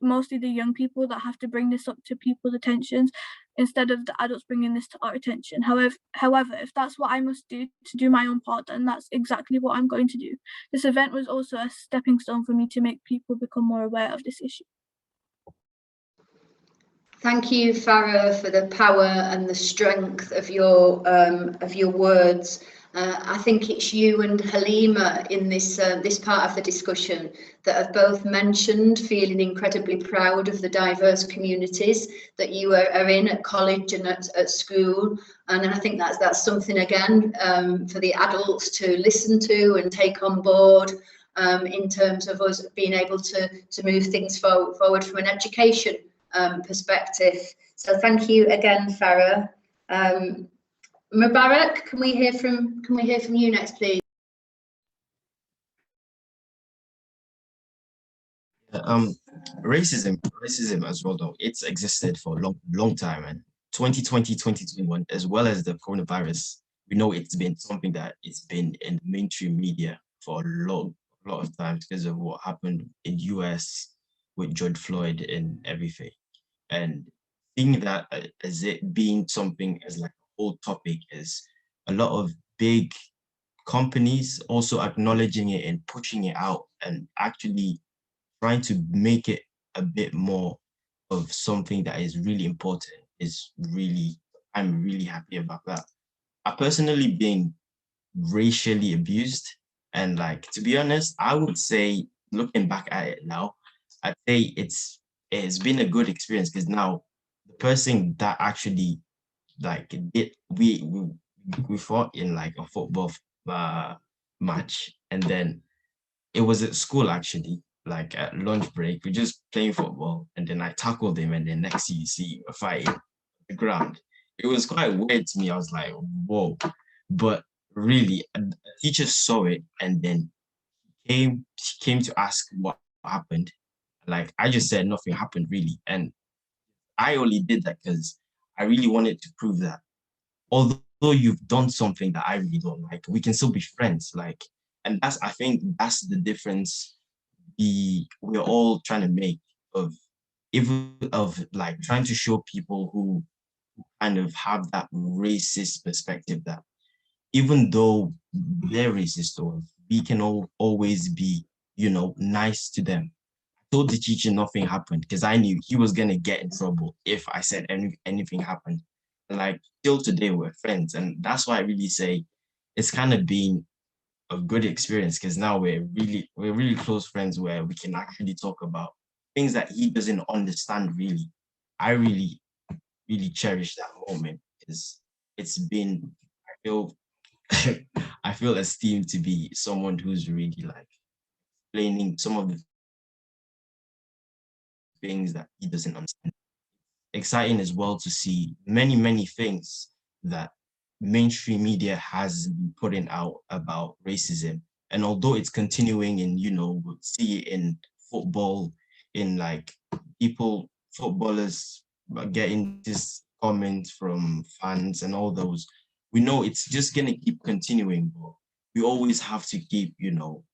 mostly the young people that have to bring this up to people's attentions instead of the adults bringing this to our attention. However, if that's what I must do to do my own part, then that's exactly what I'm going to do. This event was also a stepping stone for me to make people become more aware of this issue. Thank you, Farah, for the power and the strength of your words. I think it's you and Halima in this part of the discussion that have both mentioned feeling incredibly proud of the diverse communities that you are in at college and at school. And I think that's something, again, for the adults to listen to and take on board in terms of us being able to move things forward from an education perspective. So thank you again, Farah. Mubarak, can we hear from you next, please? Racism as well, though, it's existed for a long time, and 2020, 2021, as well as the coronavirus, we know it's been something that it's been in the mainstream media for a lot of times because of what happened in US with George Floyd and everything. And seeing that as it being something as like a whole topic is a lot of big companies also acknowledging it and pushing it out and actually trying to make it a bit more of something that is really important is really, I'm really happy about that. I personally been racially abused, and like, to be honest, I would say, looking back at it now, I'd say it's been a good experience because now the person that actually like did we fought in like a football match, and then it was at school actually, like at lunch break, we're just playing football, and then I tackled him, and then next thing you see a fight on the ground. It was quite weird to me. I was like, whoa. But really, a teacher saw it, and then she came to ask what happened. Like, I just said nothing happened really. And I only did that because I really wanted to prove that although you've done something that I really don't like, we can still be friends. Like, and I think that's the difference we're all trying to make of like trying to show people who kind of have that racist perspective that even though they're racist to us, we can always be, nice to them. I told the teacher nothing happened because I knew he was gonna get in trouble if I said anything happened. And like till today we're friends, and that's why I really say it's kind of been a good experience because now we're really close friends where we can actually talk about things that he doesn't understand really. I really cherish that moment because it's been, I feel I feel esteemed to be someone who's really like explaining some of the things that he doesn't understand. Exciting as well to see many things that mainstream media has been putting out about racism. And although it's continuing in, we'll see it in football, in like footballers getting this comments from fans and all those, we know it's just gonna keep continuing, but we always have to keep,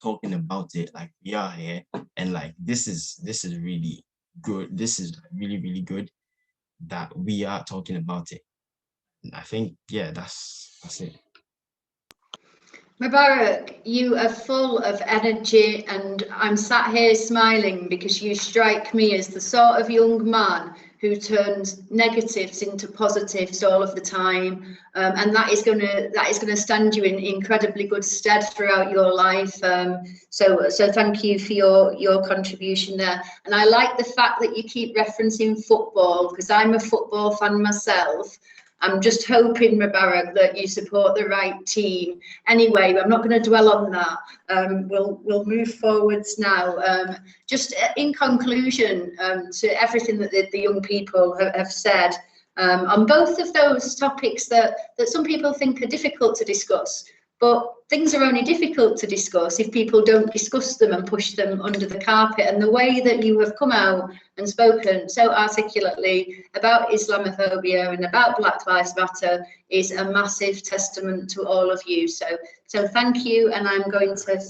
talking about it like we are here. And like, this is really good. This is really good that we are talking about it. And I think, yeah, that's it. Mubarak, you are full of energy, and I'm sat here smiling because you strike me as the sort of young man who turns negatives into positives all of the time, and that is going to stand you in incredibly good stead throughout your life. So thank you for your contribution there. And I like the fact that you keep referencing football because I'm a football fan myself. I'm just hoping, Mubarak, that you support the right team. Anyway, I'm not going to dwell on that. We'll move forwards now. Just in conclusion to everything that the young people have said on both of those topics that some people think are difficult to discuss. But things are only difficult to discuss if people don't discuss them and push them under the carpet. And the way that you have come out and spoken so articulately about Islamophobia and about Black Lives Matter is a massive testament to all of you. So thank you. And I'm not going to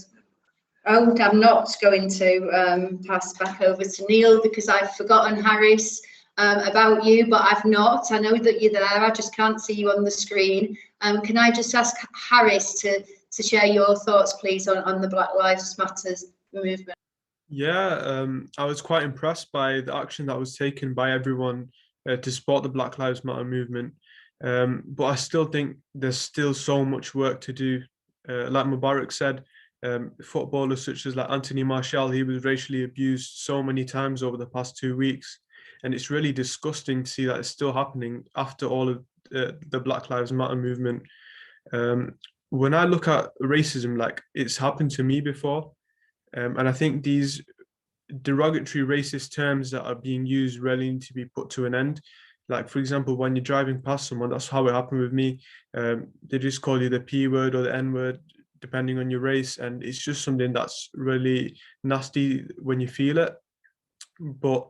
pass back over to Neil because I've forgotten, Harris, about you, but I've not. I know that you're there. I just can't see you on the screen. Can I just ask Harris to share your thoughts, please, on the Black Lives Matter movement? Yeah, I was quite impressed by the action that was taken by everyone to support the Black Lives Matter movement. But I still think there's still so much work to do. Like Mubarak said, footballers such as like Anthony Martial, he was racially abused so many times over the past 2 weeks. And it's really disgusting to see that it's still happening after all of the Black Lives Matter movement. When I look at racism, like it's happened to me before. And I think these derogatory racist terms that are being used really need to be put to an end. Like, for example, when you're driving past someone, that's how it happened with me. They just call you the P word or the N word, depending on your race. And it's just something that's really nasty when you feel it. But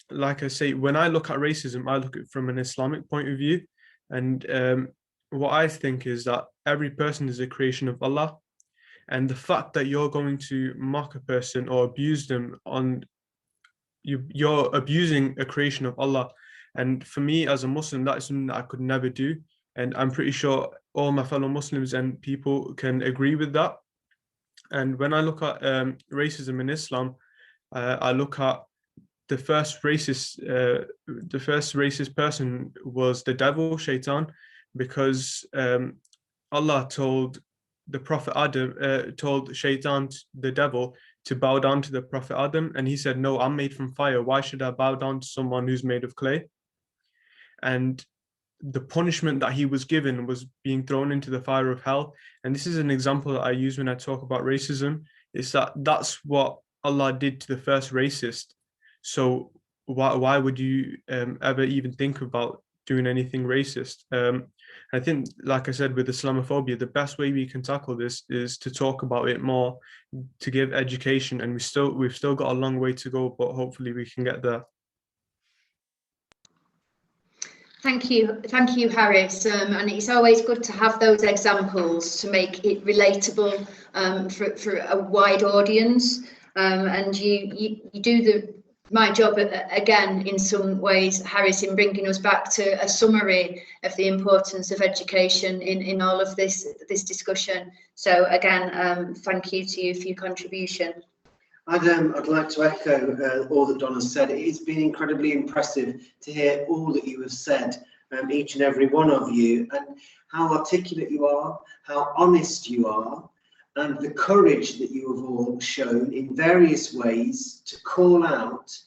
like I say, when I look at racism, I look at it from an Islamic point of view. And what I think is that every person is a creation of Allah. And the fact that you're going to mock a person or abuse them you're abusing a creation of Allah. And for me as a Muslim, that is something that I could never do. And I'm pretty sure all my fellow Muslims and people can agree with that. And when I look at racism in Islam, I look at the first racist person was the devil, Shaitan, because Allah told the Prophet Adam, told Shaitan, the devil, to bow down to the Prophet Adam, and he said, "No, I'm made from fire. Why should I bow down to someone who's made of clay?" And the punishment that he was given was being thrown into the fire of hell. And this is an example that I use when I talk about racism. Is that's what Allah did to the first racist. So why would you ever even think about doing anything racist? I think, like I said, with Islamophobia, the best way we can tackle this is to talk about it more, to give education, and we've still got a long way to go, but hopefully we can get there. Thank you, Harris. And it's always good to have those examples to make it relatable for a wide audience. And you do my job again in some ways, Harris, in bringing us back to a summary of the importance of education in all of this discussion. So again, thank you to you for your contribution. I'd like to echo all that Donna said. It's been incredibly impressive to hear all that you have said, each and every one of you, and how articulate you are, how honest you are, and the courage that you have all shown in various ways to call out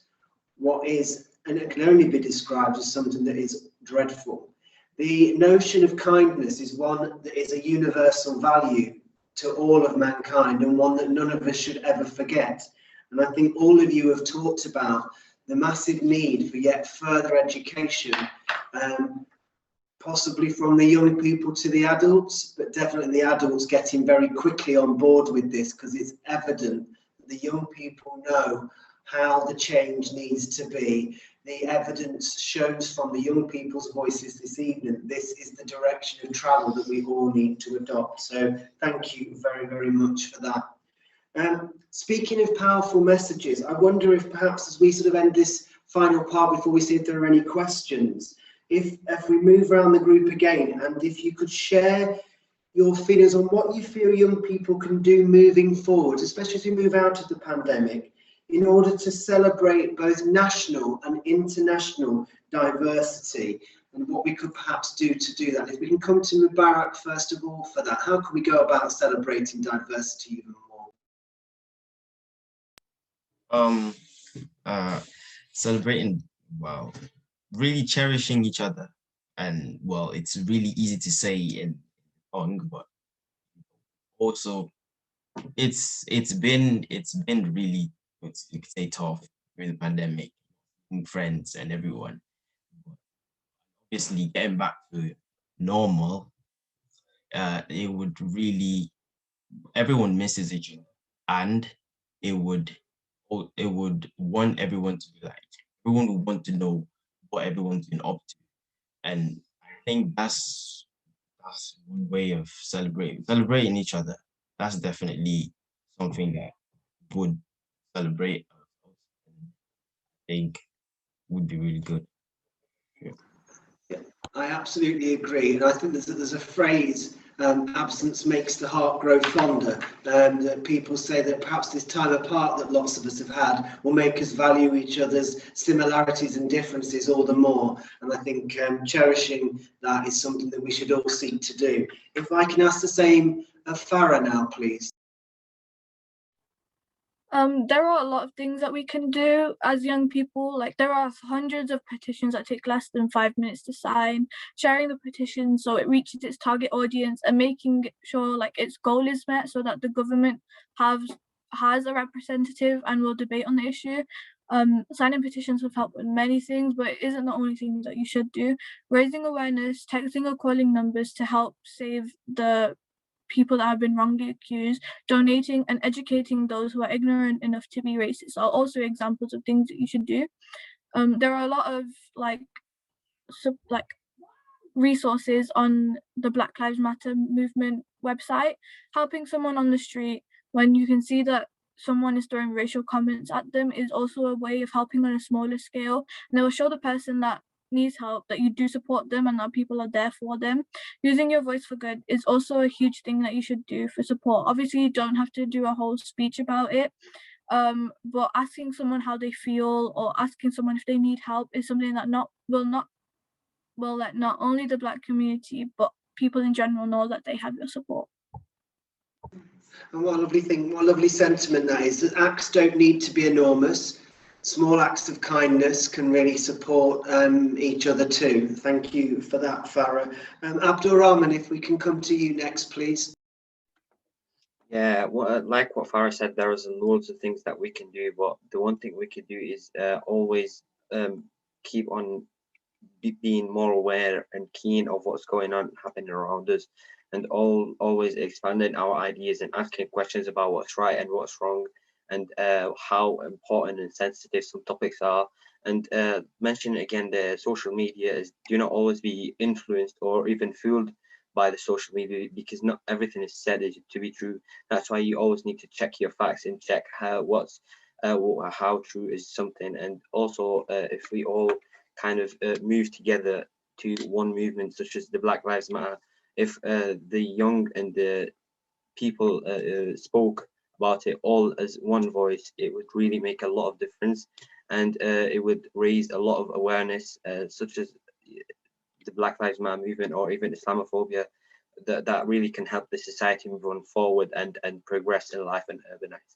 what is, and it can only be described as something that is dreadful. The notion of kindness is one that is a universal value to all of mankind, and one that none of us should ever forget. And I think all of you have talked about the massive need for yet further education, possibly from the young people to the adults, but definitely the adults getting very quickly on board with this, because it's evident that the young people know how the change needs to be. The evidence shows from the young people's voices this evening, this is the direction of travel that we all need to adopt. So thank you very, very much for that. Speaking of powerful messages, I wonder if perhaps as we sort of end this final part before we see if there are any questions, if we move around the group again, and if you could share your feelings on what you feel young people can do moving forward, especially as we move out of the pandemic, in order to celebrate both national and international diversity, and what we could perhaps do to do that. If we can come to Mubarak first of all for that, how can we go about celebrating diversity even more? Celebrating, well, really cherishing each other, and well, it's really easy to say in tongue, but also it's been really, you could say, tough during the pandemic, friends and everyone. Obviously, getting back to normal, it would really, everyone misses each other, and it would want everyone to be like, everyone would want to know what everyone's been up to, and I think that's one way of celebrating each other. That's definitely something that would celebrate, I think would be really good. Yeah, I absolutely agree, and I think there's a phrase, absence makes the heart grow fonder, that people say that perhaps this time apart that lots of us have had will make us value each other's similarities and differences all the more, and I think cherishing that is something that we should all seek to do. If I can ask the same of Farah now, please. There are a lot of things that we can do as young people. Like, there are hundreds of petitions that take less than 5 minutes to sign. Sharing the petition so it reaches its target audience, and making sure like its goal is met so that the government has a representative and will debate on the issue. Signing petitions have helped with many things, but it isn't the only thing that you should do. Raising awareness, texting or calling numbers to help save the people that have been wrongly accused, donating and educating those who are ignorant enough to be racist are also examples of things that you should do. There are a lot of like resources on the Black Lives Matter movement website, helping someone on the street when you can see that someone is throwing racial comments at them is also a way of helping on a smaller scale, and it will show the person that needs help that you do support them and that people are there for them. Using your voice for good is also a huge thing that you should do for support. Obviously, you don't have to do a whole speech about it, but asking someone how they feel or asking someone if they need help is something that will let not only the Black community but people in general know that they have your support. And what a lovely thing, what a lovely sentiment that is, that acts don't need to be enormous. Small acts of kindness can really support each other too. Thank you for that, Farah. Abdulrahman, if we can come to you next, please. Yeah, like what Farah said, there is loads of things that we can do, but the one thing we could do is always keep on being more aware and keen of what's going on happening around us, and always expanding our ideas and asking questions about what's right and what's wrong, and how important and sensitive some topics are. And mentioning again, the social media is, do not always be influenced or even fooled by the social media, because not everything is said to be true. That's why you always need to check your facts and check how true is something. And also if we all kind of move together to one movement such as the Black Lives Matter, if the young and the people spoke about it all as one voice, it would really make a lot of difference, and it would raise a lot of awareness, such as the Black Lives Matter movement or even Islamophobia, that really can help the society move on forward and progress in life and urbanize.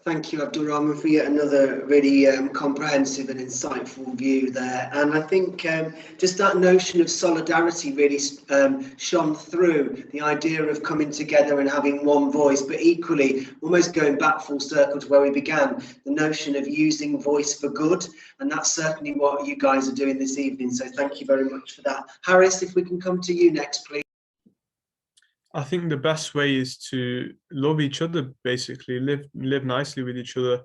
Thank you, Abdulrahman, for yet another really comprehensive and insightful view there. And I think just that notion of solidarity really shone through, the idea of coming together and having one voice, but equally, almost going back full circle to where we began, the notion of using voice for good. And that's certainly what you guys are doing this evening. So thank you very much for that. Harris, if we can come to you next, please. I think the best way is to love each other, basically, live nicely with each other.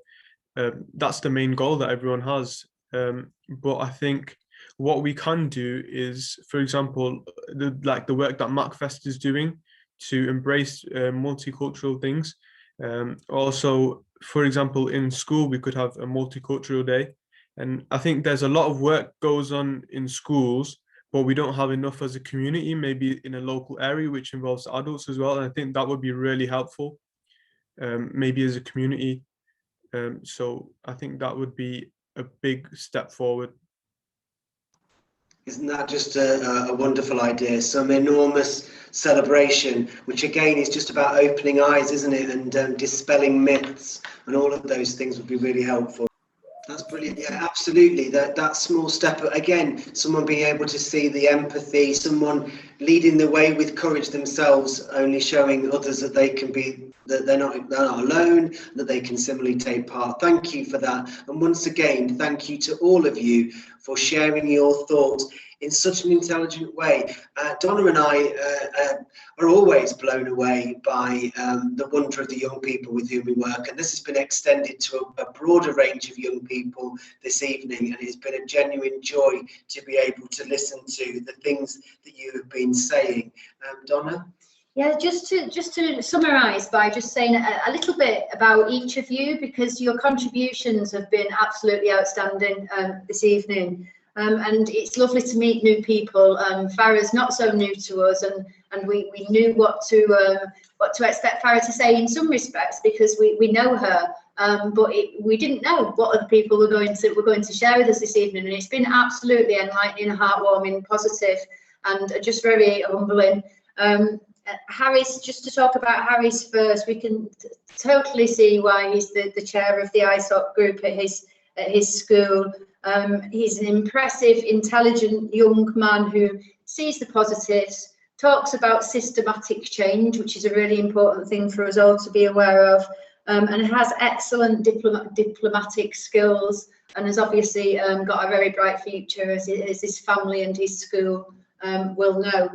That's the main goal that everyone has. But I think what we can do is, for example, the work that MACFEST is doing to embrace multicultural things. Also, for example, in school, we could have a multicultural day. And I think there's a lot of work goes on in schools, but we don't have enough as a community, maybe in a local area, which involves adults as well. And I think that would be really helpful, maybe as a community. So I think that would be a big step forward. Isn't that just a wonderful idea? Some enormous celebration, which again is just about opening eyes, isn't it? And dispelling myths, and all of those things would be really helpful. That's brilliant. Yeah, absolutely. That small step, again, someone being able to see the empathy, someone leading the way with courage themselves, only showing others that they can be, that they're not alone, that they can similarly take part. Thank you for that. And once again, thank you to all of you for sharing your thoughts in such an intelligent way. Donna and I are always blown away by the wonder of the young people with whom we work, and this has been extended to a broader range of young people this evening, and it's been a genuine joy to be able to listen to the things that you have been saying. Donna? Yeah, just to summarise by just saying a little bit about each of you, because your contributions have been absolutely outstanding this evening. And it's lovely to meet new people. Farah's not so new to us, and we knew what to expect Farah to say in some respects, because we know her, but we didn't know what other people were going to share with us this evening, and it's been absolutely enlightening, heartwarming, positive, and just very humbling. Harris, just to talk about Harris first, we can totally see why he's the chair of the ISOC group at his school. He's an impressive, intelligent young man who sees the positives, talks about systematic change, which is a really important thing for us all to be aware of, and has excellent diplomatic skills, and has obviously got a very bright future, as his family and his school will know.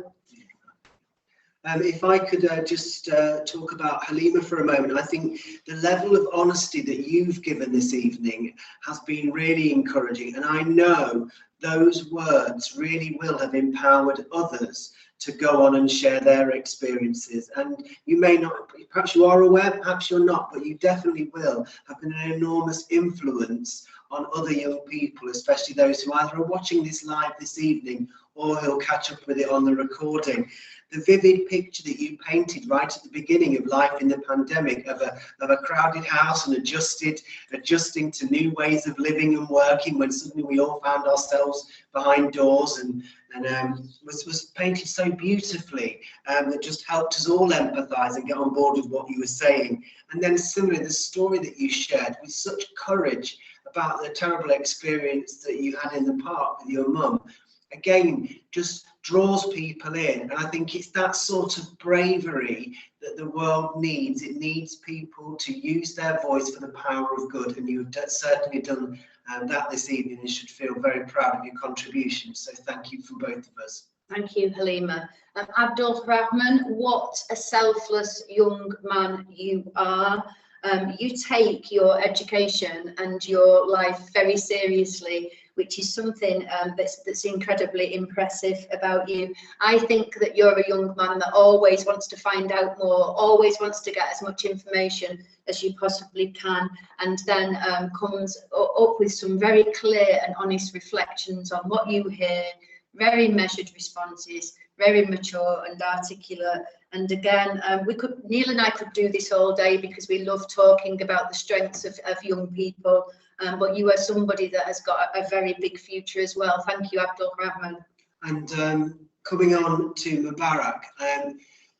If I could just talk about Halima for a moment, I think the level of honesty that you've given this evening has been really encouraging, and I know those words really will have empowered others to go on and share their experiences. And you may not, perhaps you are aware, perhaps you're not, but you definitely will have an enormous influence on other young people, especially those who either are watching this live this evening or who'll catch up with it on the recording. The vivid picture that you painted right at the beginning of life in the pandemic of a crowded house and adjusting to new ways of living and working, when suddenly we all found ourselves behind doors, and was painted so beautifully, that just helped us all empathise and get on board with what you were saying. And then similarly, the story that you shared with such courage about the terrible experience that you had in the park with your mum, again, just draws people in. And I think it's that sort of bravery that the world needs. It needs people to use their voice for the power of good, and you've certainly done that this evening, and should feel very proud of your contribution. So thank you from both of us. Thank you, Halima. Abdulrahman, what a selfless young man you are. You take your education and your life very seriously, which is something that's incredibly impressive about you. I think that you're a young man that always wants to find out more, always wants to get as much information as you possibly can, and then comes up with some very clear and honest reflections on what you hear, very measured responses, very mature and articulate. And again, Neil and I could do this all day because we love talking about the strengths of young people. But you are somebody that has got a very big future as well. Thank you, Abdulrahman. And coming on to Mubarak,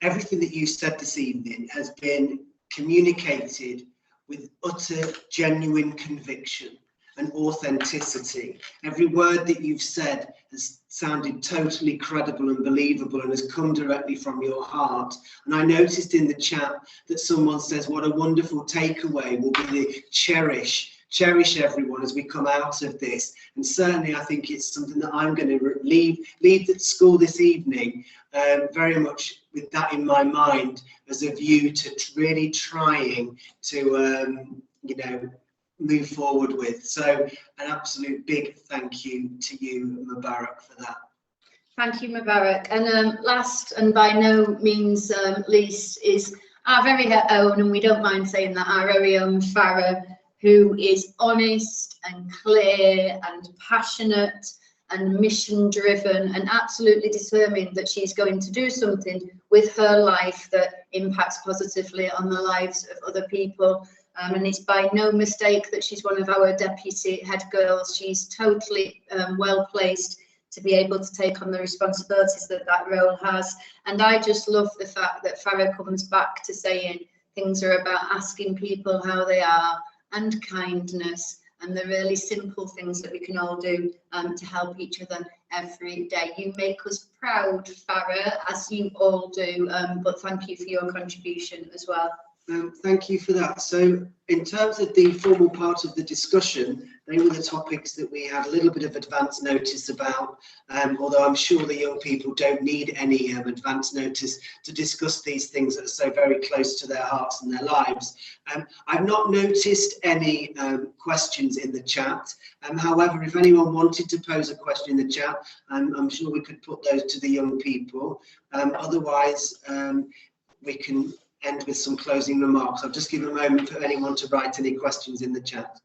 everything that you said this evening has been communicated with utter, genuine conviction and authenticity. Every word that you've said has sounded totally credible and believable and has come directly from your heart. And I noticed in the chat that someone says what a wonderful takeaway will be the cherish everyone as we come out of this. And certainly I think it's something that I'm going to leave the school this evening very much with that in my mind, as a view to really trying to move forward with. So an absolute big thank you to you, Mubarak, for that. Thank you, Mubarak. And last and by no means least is our very own, and we don't mind saying that, our very own Farah, who is honest and clear and passionate and mission driven and absolutely determined that she's going to do something with her life that impacts positively on the lives of other people. And it's by no mistake that she's one of our deputy head girls. She's totally well placed to be able to take on the responsibilities that role has. And I just love the fact that Farah comes back to saying things are about asking people how they are, and kindness, and the really simple things that we can all do to help each other every day. You make us proud, Farah, as you all do, but thank you for your contribution as well. Thank you for that. So in terms of the formal part of the discussion, they were the topics that we had a little bit of advance notice about, although I'm sure the young people don't need any advance notice to discuss these things that are so very close to their hearts and their lives. I've not noticed any questions in the chat. However, if anyone wanted to pose a question in the chat, I'm sure we could put those to the young people. Otherwise, we can end with some closing remarks. I'll just give a moment for anyone to write any questions in the chat.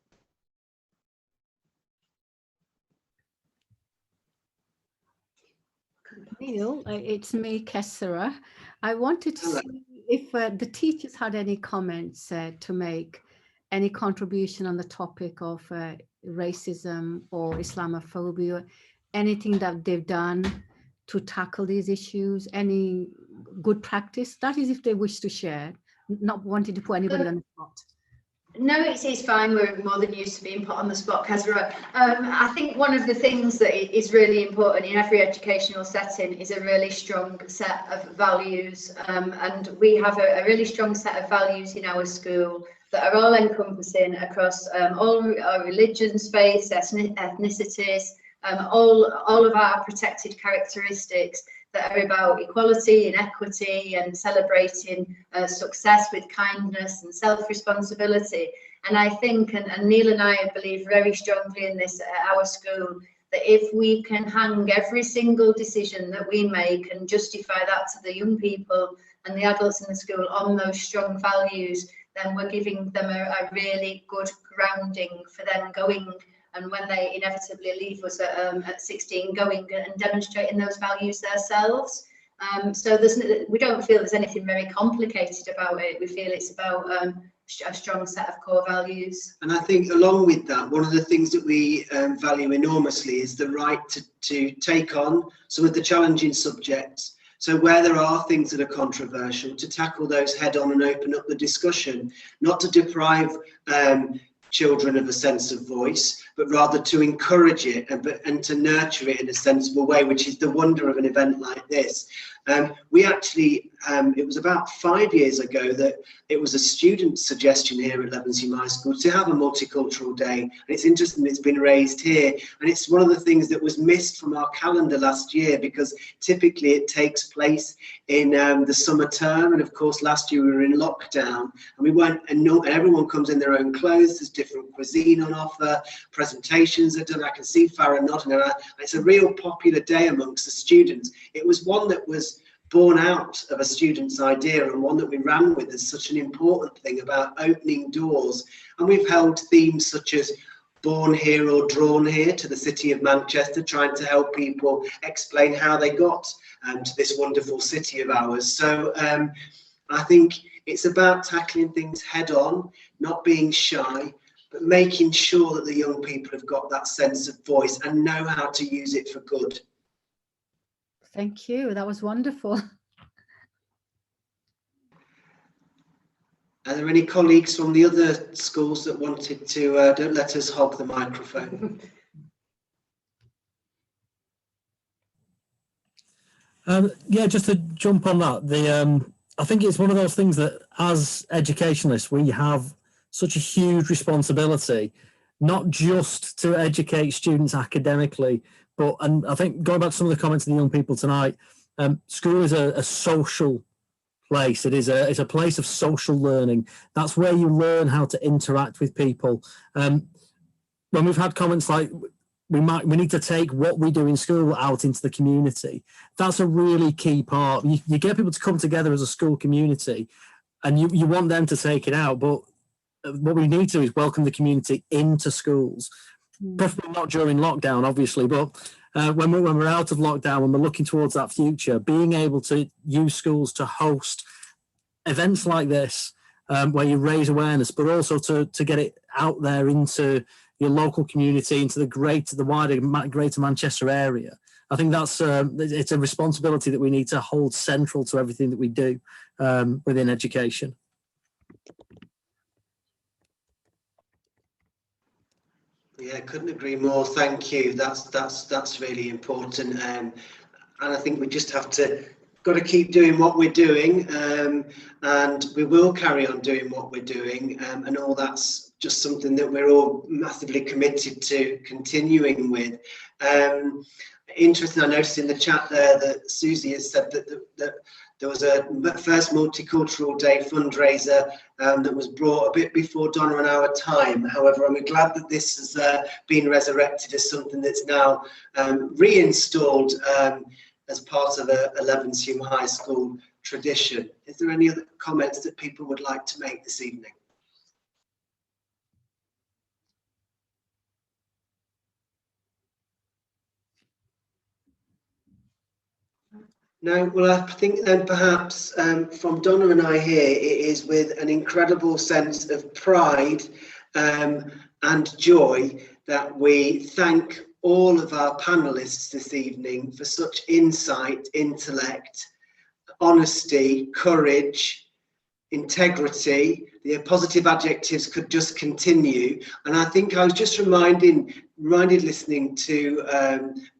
Neil, it's me, Kessera. I wanted to see if the teachers had any comments to make, any contribution on the topic of racism or Islamophobia, anything that they've done to tackle these issues, any good practice. That is if they wish to share, not wanting to put anybody on the spot. No, it's fine. We're more than used to being put on the spot, Kezra. I think one of the things that is really important in every educational setting is a really strong set of values. And we have a really strong set of values in our school that are all encompassing across all our religions, faiths, ethnicities, all of our protected characteristics. that are about equality and equity and celebrating success with kindness and self-responsibility. And I think, and Neil and I believe very strongly in this at our school, that if we can hang every single decision that we make and justify that to the young people and the adults in the school on those strong values, then we're giving them a really good grounding for them going, and when they inevitably leave us at 16, going and demonstrating those values themselves. So we don't feel there's anything very complicated about it. We feel it's about a strong set of core values. And I think along with that, one of the things that we value enormously is the right to take on some of the challenging subjects. So where there are things that are controversial, to tackle those head on and open up the discussion, not to deprive children of a sense of voice, but rather to encourage it and to nurture it in a sensible way, which is the wonder of an event like this. We actually, it was about 5 years ago that it was a student suggestion here at Levenshulme High School to have a multicultural day. And it's interesting it's been raised here. And it's one of the things that was missed from our calendar last year, because typically it takes place in the summer term. And of course, last year we were in lockdown and we weren't, and everyone comes in their own clothes. There's different cuisine on offer, presentations are done. I can see Farah nodding, and it's a real popular day amongst the students. It was one that was born out of a student's idea, and one that we ran with as such an important thing about opening doors. And we've held themes such as born here or drawn here to the city of Manchester, trying to help people explain how they got to this wonderful city of ours. So I think it's about tackling things head on, not being shy, but making sure that the young people have got that sense of voice and know how to use it for good. Thank you. That was wonderful. Are there any colleagues from the other schools that wanted to, don't let us hog the microphone? Yeah, just to jump on that, I think it's one of those things that as educationalists, we have such a huge responsibility, not just to educate students academically, but, and I think going back to some of the comments of the young people tonight, school is a social place. It's a place of social learning. That's where you learn how to interact with people. When we've had comments like, we need to take what we do in school out into the community. That's a really key part. You get people to come together as a school community, and you want them to take it out. But what we need to do is welcome the community into schools. Preferably not during lockdown, obviously, but when we're out of lockdown, when we're looking towards that future, being able to use schools to host events like this, where you raise awareness, but also to get it out there into your local community, into the wider Greater Manchester area. I think that's it's a responsibility that we need to hold central to everything that we do within education. Yeah, I couldn't agree more. Thank you. That's really important, and I think we just got to keep doing what we're doing, and we will carry on doing what we're doing, and all that's just something that we're all massively committed to continuing with. Interesting, I noticed in the chat there that Susie has said that there was a first multicultural day fundraiser that was brought a bit before Donna and our time. However, I'm glad that this has been resurrected as something that's now reinstalled as part of a Levenshulme High School tradition. Is there any other comments that people would like to make this evening? No, well, I think then perhaps from Donna and I here, it is with an incredible sense of pride and joy that we thank all of our panelists this evening for such insight, intellect, honesty, courage, integrity. The positive adjectives could just continue. And I think I was just reminded listening to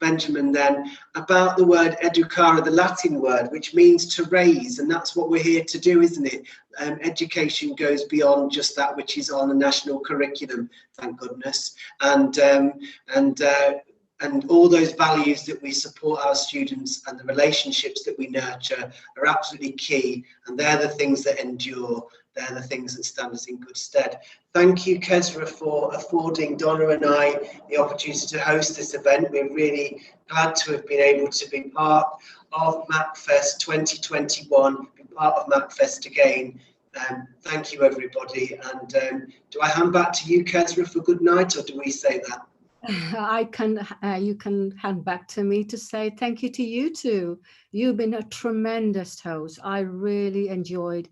Benjamin then about the word educare, the Latin word, which means to raise, and that's what we're here to do, isn't it? Education goes beyond just that which is on the national curriculum, thank goodness. And and all those values that we support our students and the relationships that we nurture are absolutely key, and they're the things that endure. They're the things that stand us in good stead. Thank you, Kezra, for affording Donna and I the opportunity to host this event. We're really glad to have been able to be part of MACFEST 2021, be part of MACFEST again. Thank you, everybody. And do I hand back to you, Kezra, for good night, or do we say that? You can hand back to me to say thank you to you too. You've been a tremendous host. I really enjoyed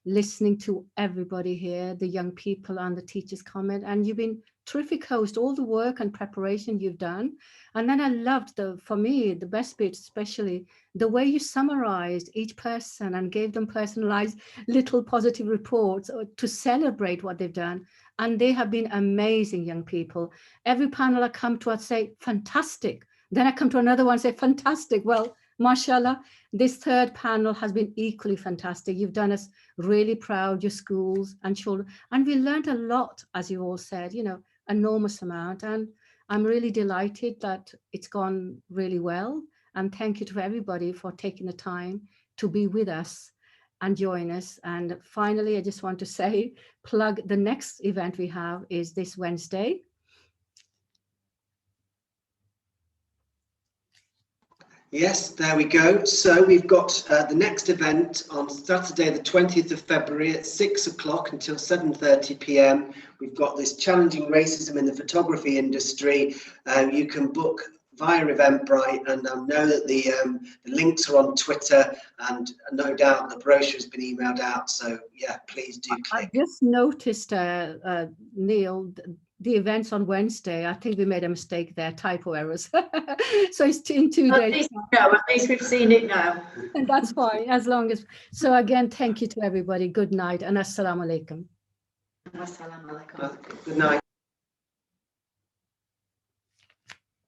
listening to everybody here, the young people and the teachers comment, and you've been terrific host, all the work and preparation you've done. And then I loved for me, the best bit, especially the way you summarized each person and gave them personalized little positive reports to celebrate what they've done. And they have been amazing young people. Every panel I come to, I'd say, fantastic. Then I come to another one and say, fantastic. Well, mashallah, this third panel has been equally fantastic. You've done us really proud, your schools and children. And we learned a lot, as you all said, you know, enormous amount. And I'm really delighted that it's gone really well. And thank you to everybody for taking the time to be with us and join us. And finally, I just want to say, plug the next event we have is this Wednesday. Yes, there we go. So we've got the next event on Saturday, the 20th of February at 6 o'clock until 7:30 p.m. We've got this challenging racism in the photography industry. You can book via Eventbrite, and I know that the links are on Twitter, and no doubt the brochure has been emailed out. So yeah, please do click. I just noticed, Neil, the events on Wednesday. I think we made a mistake there, typo errors. So it's in 2 days. At least we've seen it now. And that's fine, as long as. So again, thank you to everybody. Good night and assalamu alaikum. Assalamu alaikum. Good night.